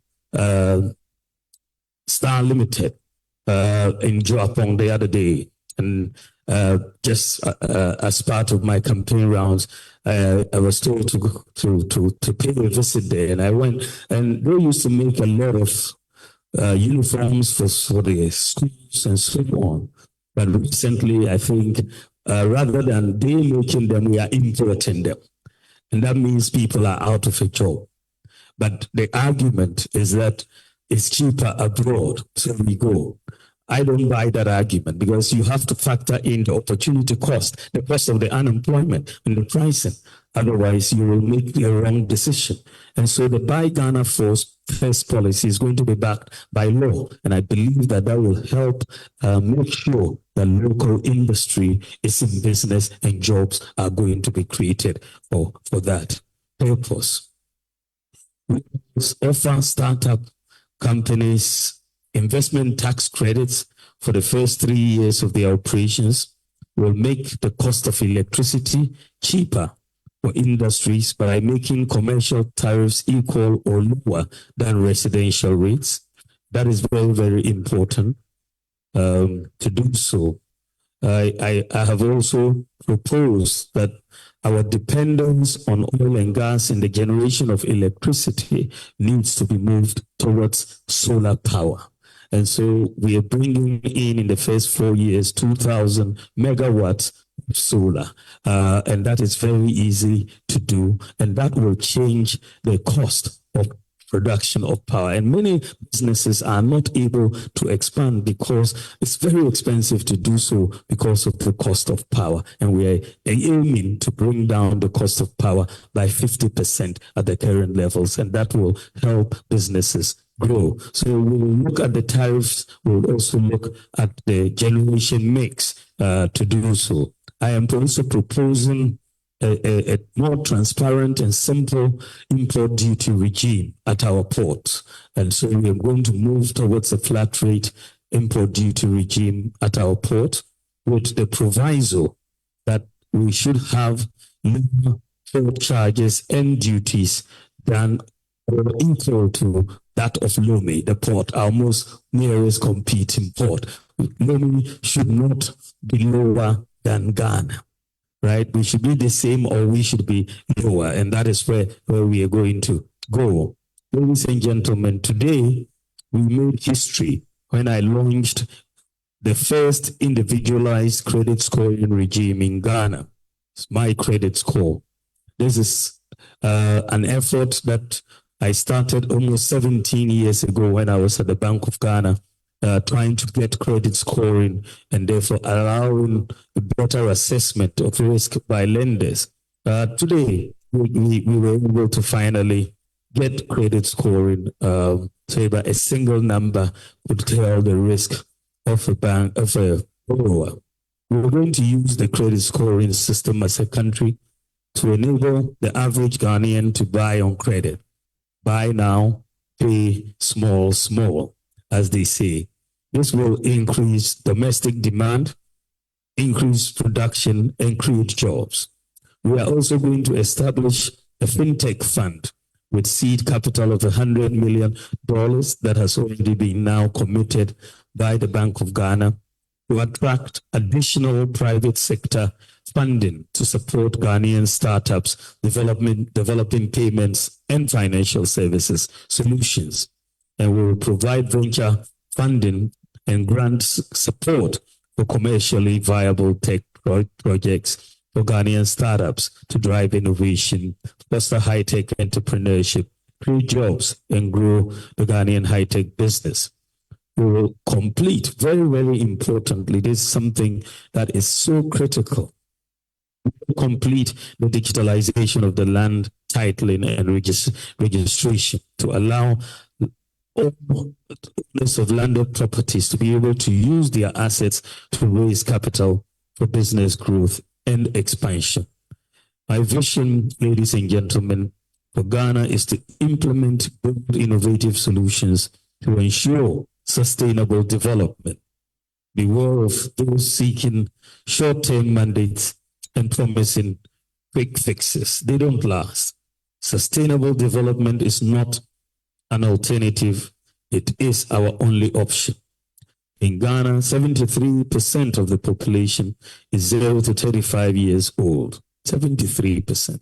Star Limited in Joapong the other day, and just as part of my campaign rounds, I was told to pay a visit there, and I went, and they used to make a lot of uniforms for the schools and so on. But recently, I think rather than they making them, we are importing them, and that means people are out of a job. But the argument is that it's cheaper abroad, so we go. I don't buy that argument, because you have to factor in the opportunity cost, the cost of the unemployment and the pricing. Otherwise, you will make a wrong decision. And so the Buy Ghana First policy is going to be backed by law. And I believe that will help make sure that local industry is in business and jobs are going to be created for that purpose. We offer startup companies investment tax credits for the first 3 years of their operations, will make the cost of electricity cheaper for industries by making commercial tariffs equal or lower than residential rates. That is very, very important to do so. I have also proposed that our dependence on oil and gas in the generation of electricity needs to be moved towards solar power. And so we are bringing in the first 4 years, 2,000 megawatts of solar. And that is very easy to do. And that will change the cost of production of power. And many businesses are not able to expand because it's very expensive to do so because of the cost of power. And we are aiming to bring down the cost of power by 50% at the current levels. And that will help businesses grow. So we'll look at the tariffs. We'll also look at the generation mix to do so. I am also proposing a more transparent and simple import duty regime at our ports. And so we are going to move towards a flat rate import duty regime at our port, with the proviso that we should have lower port charges and duties than or equal to that of Lomé, the port, our most nearest competing port. Lomé should not be lower than Ghana. Right? We should be the same, or we should be lower. And that is where we are going to go. Ladies and gentlemen, today we made history when I launched the first individualized credit scoring regime in Ghana. It's my credit score. This is an effort that I started almost 17 years ago when I was at the Bank of Ghana, trying to get credit scoring and therefore allowing a better assessment of risk by lenders. Today, we were able to finally get credit scoring so that a single number would tell the risk of a bank, of a borrower. We're going to use the credit scoring system as a country to enable the average Ghanaian to buy on credit. Buy now, pay small, as they say. This will increase domestic demand, increase production, and create jobs. We are also going to establish a fintech fund with seed capital of $100 million that has already been now committed by the Bank of Ghana to attract additional private sector funding to support Ghanaian startups, developing payments and financial services solutions. And we will provide venture funding and grant support for commercially viable tech projects for Ghanaian startups to drive innovation, foster high-tech entrepreneurship, create jobs, and grow the Ghanaian high-tech business. We will complete, very, very importantly, this is something that is so critical, complete the digitalization of the land titling and registration to allow owners of landed properties to be able to use their assets to raise capital for business growth and expansion. My vision, ladies and gentlemen, for Ghana is to implement bold, innovative solutions to ensure sustainable development. Beware of those seeking short-term mandates and promising quick fixes. They don't last. Sustainable development is not an alternative. It is our only option. In Ghana, 73% of the population is 0 to 35 years old. 73%.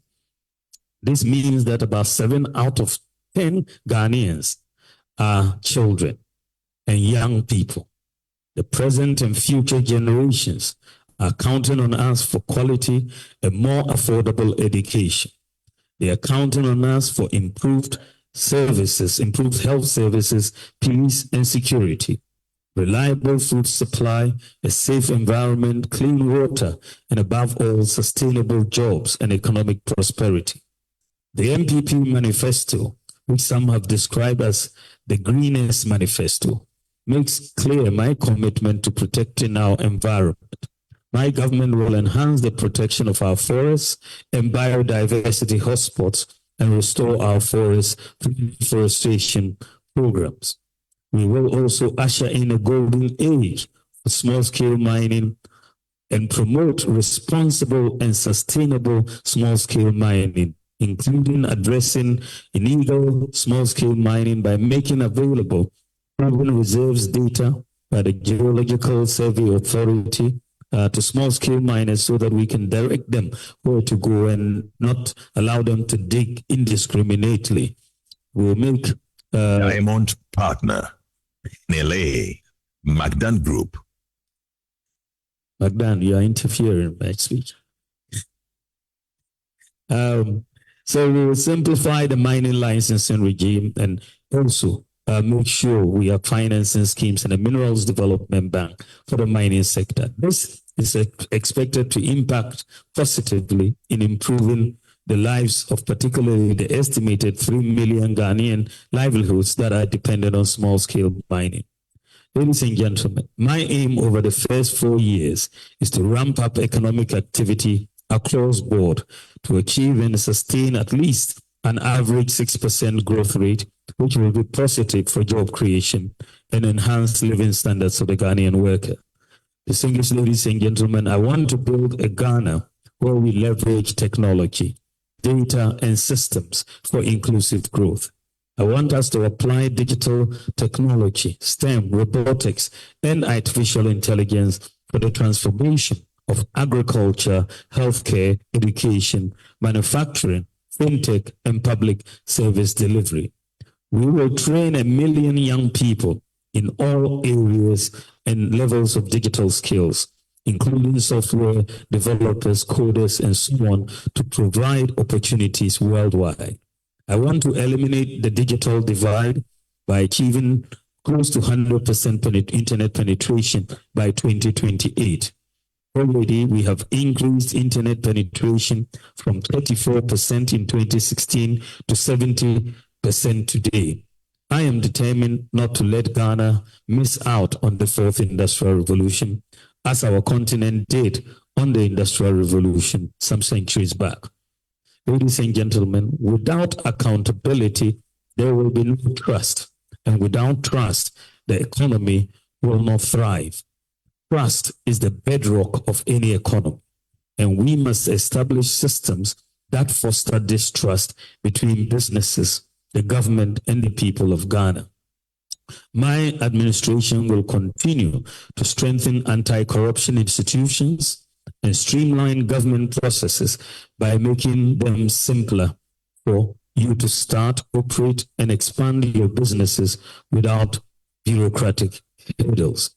This means that about 7 out of 10 Ghanaians are children and young people. The present and future generations are counting on us for quality and more affordable education. They are counting on us for improved services, improved health services, peace and security, reliable food supply, a safe environment, clean water, and above all, sustainable jobs and economic prosperity. The MPP manifesto, which some have described as the greenest manifesto, makes clear my commitment to protecting our environment. My government will enhance the protection of our forests and biodiversity hotspots and restore our forests through deforestation programs. We will also usher in a golden age for small-scale mining and promote responsible and sustainable small-scale mining, including addressing illegal small-scale mining by making available proven reserves data by the Geological Survey Authority to small-scale miners so that we can direct them where to go and not allow them to dig indiscriminately. We'll make Diamond partner in LA, Magdan Group. Magdan, you are interfering in my speech. So we will simplify the mining licensing regime and also make sure we have financing schemes and a minerals development bank for the mining sector. This is expected to impact positively in improving the lives of particularly the estimated 3 million Ghanaian livelihoods that are dependent on small-scale mining. Ladies and gentlemen, my aim over the first 4 years is to ramp up economic activity across board to achieve and sustain at least an average 6% growth rate, which will be positive for job creation and enhance living standards of the Ghanaian worker. Distinguished ladies and gentlemen, I want to build a Ghana where we leverage technology, data, and systems for inclusive growth. I want us to apply digital technology, STEM, robotics, and artificial intelligence for the transformation of agriculture, healthcare, education, manufacturing, fintech, and public service delivery. We will train 1 million young people in all areas and levels of digital skills, including software developers, coders, and so on, to provide opportunities worldwide. I want to eliminate the digital divide by achieving close to 100% internet penetration by 2028. Already, we have increased internet penetration from 34% in 2016 to 70% today. I am determined not to let Ghana miss out on the 4th Industrial Revolution, as our continent did on the Industrial Revolution some centuries back. Ladies and gentlemen, without accountability, there will be no trust. And without trust, the economy will not thrive. Trust is the bedrock of any economy. And we must establish systems that foster this trust between businesses, the government, and the people of Ghana. My administration will continue to strengthen anti-corruption institutions and streamline government processes by making them simpler for you to start, operate, and expand your businesses without bureaucratic hurdles.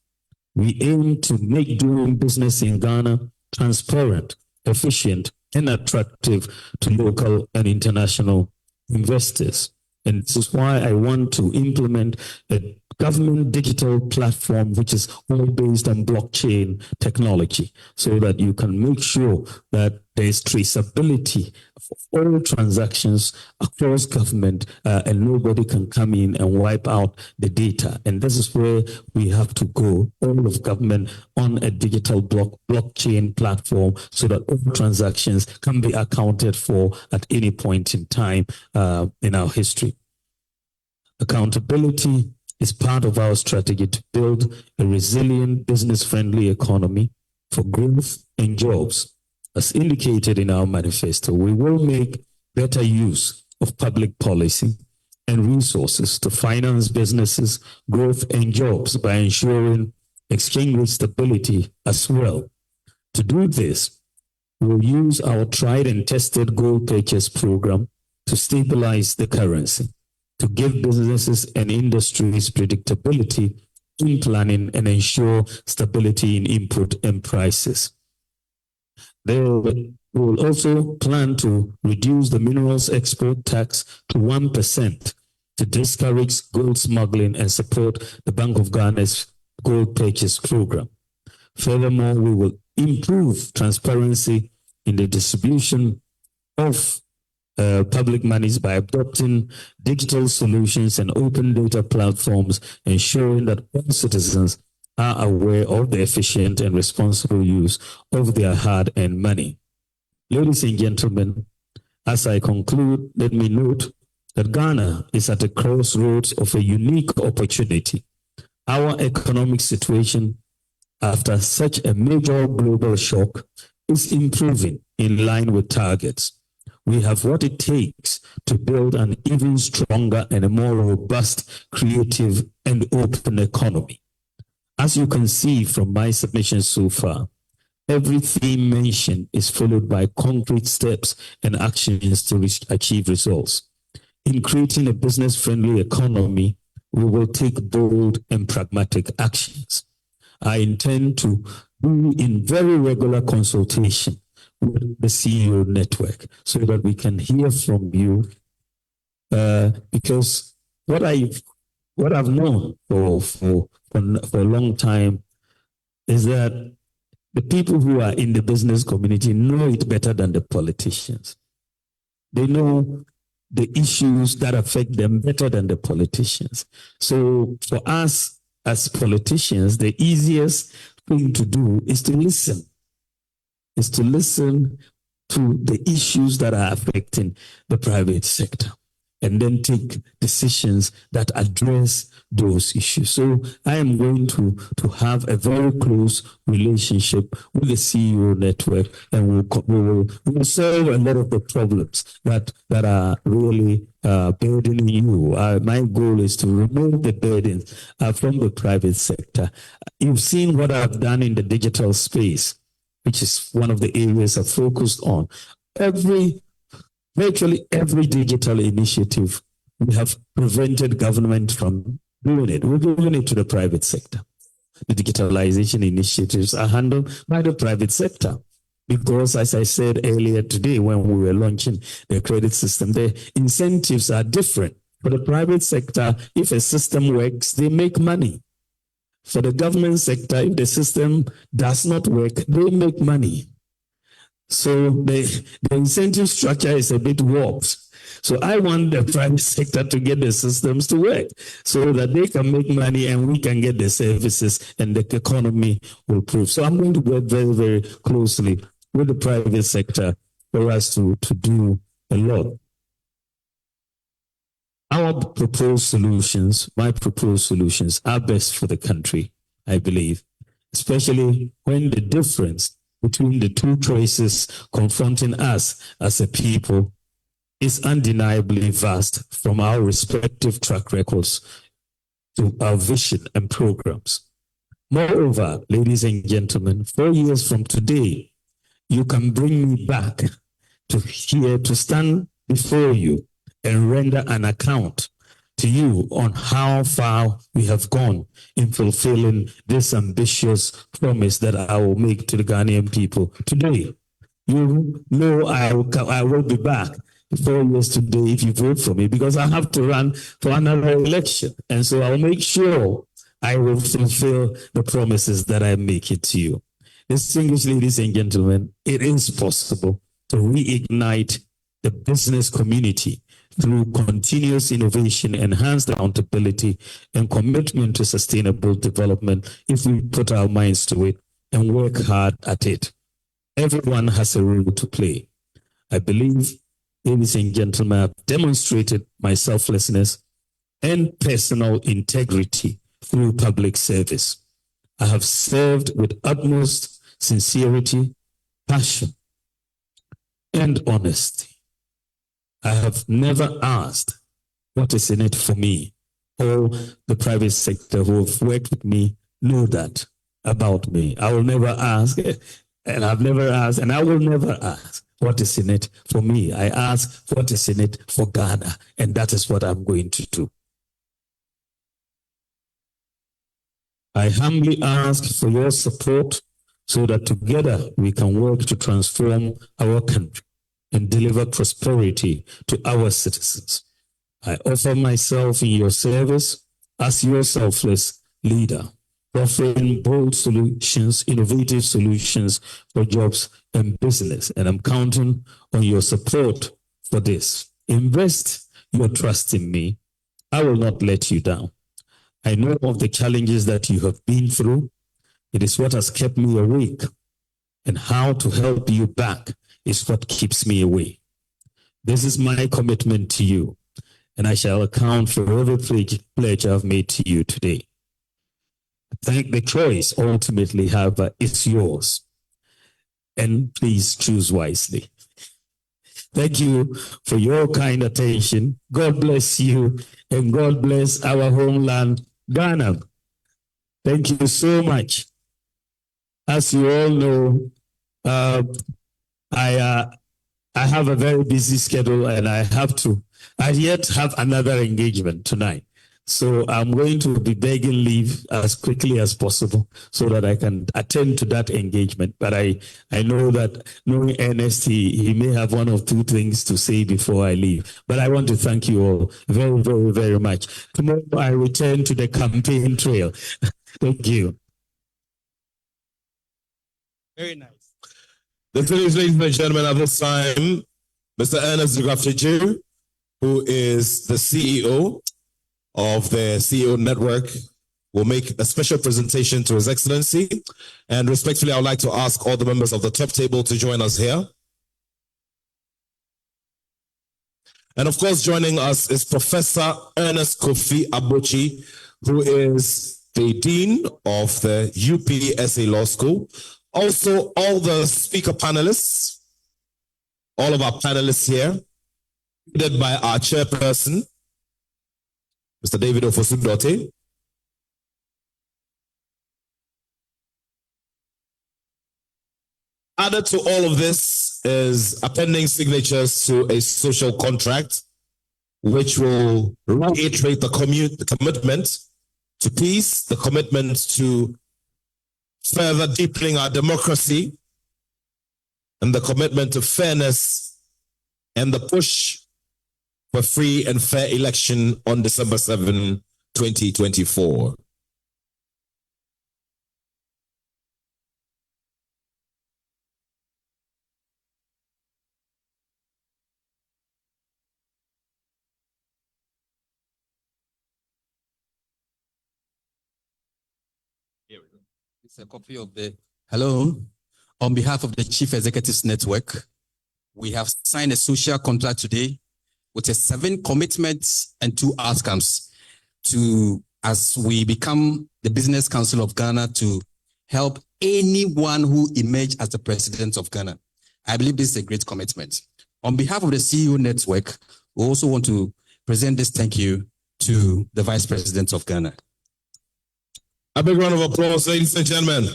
We aim to make doing business in Ghana transparent, efficient, and attractive to local and international investors. And this is why I want to implement a government digital platform, which is all based on blockchain technology, so that you can make sure that there is traceability of all transactions across government, and nobody can come in and wipe out the data. And this is where we have to go, all of government on a digital blockchain platform, so that all transactions can be accounted for at any point in time in our history. Accountability is part of our strategy to build a resilient, business-friendly economy for growth and jobs. As indicated in our manifesto, we will make better use of public policy and resources to finance businesses, growth, and jobs by ensuring exchange rate stability as well. To do this, we'll use our tried and tested gold purchase program to stabilize the currency, to give businesses and industries predictability in planning and ensure stability in input and prices. They will also plan to reduce the minerals export tax to 1% to discourage gold smuggling and support the Bank of Ghana's gold purchase program. Furthermore, we will improve transparency in the distribution of public monies by adopting digital solutions and open data platforms, ensuring that all citizens are aware of the efficient and responsible use of their hard-earned money. Ladies and gentlemen, as I conclude, let me note that Ghana is at a crossroads of a unique opportunity. Our economic situation, after such a major global shock, is improving in line with targets. We have what it takes to build an even stronger and a more robust, creative, and open economy. As you can see from my submission so far, every theme mentioned is followed by concrete steps and actions to achieve results. In creating a business-friendly economy, we will take bold and pragmatic actions. I intend to be in very regular consultation with the CEO network so that we can hear from you, because what I've known for a long time is that the people who are in the business community know it better than the politicians. They know the issues that affect them better than the politicians. So for us as politicians, the easiest thing to do is to listen. To the issues that are affecting the private sector and then take decisions that address those issues. So I am going to have a very close relationship with the CEO network, and we'll solve a lot of the problems that are really burdening you. My goal is to remove the burdens from the private sector. You've seen what I've done in the digital space, which is one of the areas I've focused on. Virtually every digital initiative, we have prevented government from doing it. We're giving it to the private sector. The digitalization initiatives are handled by the private sector because, as I said earlier today when we were launching the credit system, the incentives are different. For the private sector, if a system works, they make money. For the government sector, if the system does not work, they make money. So the incentive structure is a bit warped. So I want the private sector to get the systems to work so that they can make money and we can get the services and the economy will improve. So I'm going to work very, very closely with the private sector for us to do a lot. My proposed solutions are best for the country, I believe, especially when the difference between the two choices confronting us as a people is undeniably vast, from our respective track records to our vision and programs. Moreover, ladies and gentlemen, 4 years from today, you can bring me back to stand before you and render an account to you on how far we have gone in fulfilling this ambitious promise that I will make to the Ghanaian people today. You know I will be back 4 years today if you vote for me, because I have to run for another election. And so I'll make sure I will fulfill the promises that I make it to you. Distinguished ladies and gentlemen, it is possible to reignite the business community through continuous innovation, enhanced accountability, and commitment to sustainable development if we put our minds to it and work hard at it. Everyone has a role to play. I believe, ladies and gentlemen, I've demonstrated my selflessness and personal integrity through public service. I have served with utmost sincerity, passion, and honesty. I have never asked what is in it for me. All the private sector who have worked with me know that about me. I will never ask, and I've never asked, and I will never ask what is in it for me. I ask what is in it for Ghana, and that is what I'm going to do. I humbly ask for your support so that together we can work to transform our country and deliver prosperity to our citizens. I offer myself in your service as your selfless leader, offering bold solutions, innovative solutions for jobs and business. And I'm counting on your support for this. Invest your trust in me. I will not let you down. I know of the challenges that you have been through. It is what has kept me awake, and how to help you back is what keeps me away. This is my commitment to you, and I shall account for every pledge I've made to you today. The choice ultimately, however, is yours, and please choose wisely. Thank you for your kind attention. God bless you, and God bless our homeland, Ghana. Thank you so much. As you all know, I have a very busy schedule, and I yet have another engagement tonight. So I'm going to be begging leave as quickly as possible so that I can attend to that engagement. But I know that, knowing Ernest, he may have one or two things to say before I leave. But I want to thank you all very, very, very much. Tomorrow I return to the campaign trail. Thank you. Very nice. Ladies and gentlemen, at this time, Mr. Ernest Zugafiju, who is the CEO of the CEO Network, will make a special presentation to His Excellency. And respectfully, I would like to ask all the members of the top table to join us here. And of course, joining us is Professor Ernest Kofi Abochi, who is the Dean of the UPSA Law School. Also, all the speaker panelists, all of our panelists here, led by our chairperson, Mr. David Ofosudote. Added to all of this is appending signatures to a social contract, which will reiterate the commitment to peace, the commitment to further deepening our democracy, and the commitment to fairness, and the push for free and fair election on December 7, 2024. Here we go. It's a copy of the hello. On behalf of the Chief Executives Network, we have signed a social contract today with 7 commitments and 2 outcomes as we become the Business Council of Ghana to help anyone who emerges as the president of Ghana. I believe this is a great commitment. On behalf of the CEO Network, we also want to present this thank you to the Vice President of Ghana. A big round of applause, ladies and gentlemen.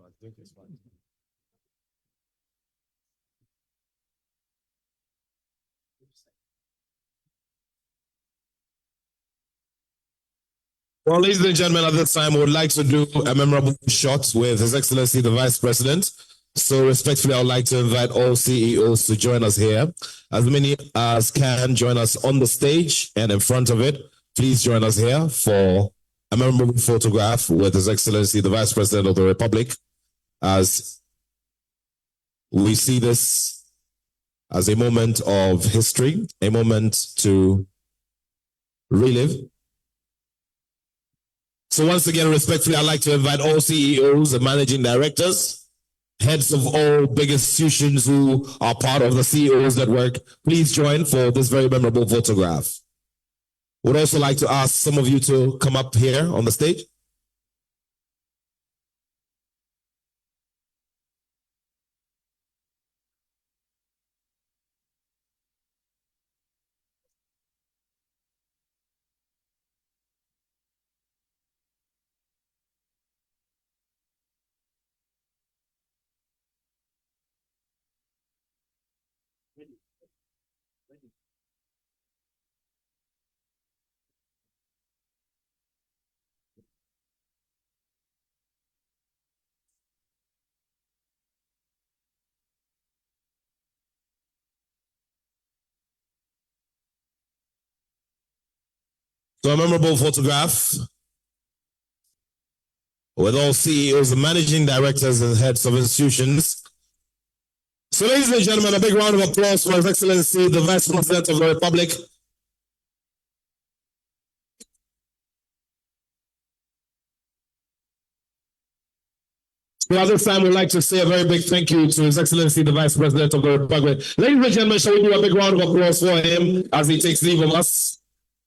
I think it's fine. Well, ladies and gentlemen, at this time, we would like to do a memorable shot with His Excellency the Vice President. So respectfully, I would like to invite all CEOs to join us here. As many as can join us on the stage and in front of it. Please join us here for a memorable photograph with His Excellency the Vice President of the Republic, as we see this as a moment of history, a moment to relive. So once again, respectfully, I'd like to invite all CEOs and managing directors, heads of all big institutions who are part of the CEOs network, please join for this very memorable photograph. Would also like to ask some of you to come up here on the stage. So a memorable photograph with all CEOs and managing directors and heads of institutions. So ladies and gentlemen, a big round of applause for His Excellency, the Vice President of the Republic. So at this time, we'd like to say a very big thank you to His Excellency, the Vice President of the Republic. Ladies and gentlemen, shall we do a big round of applause for him as he takes leave of us?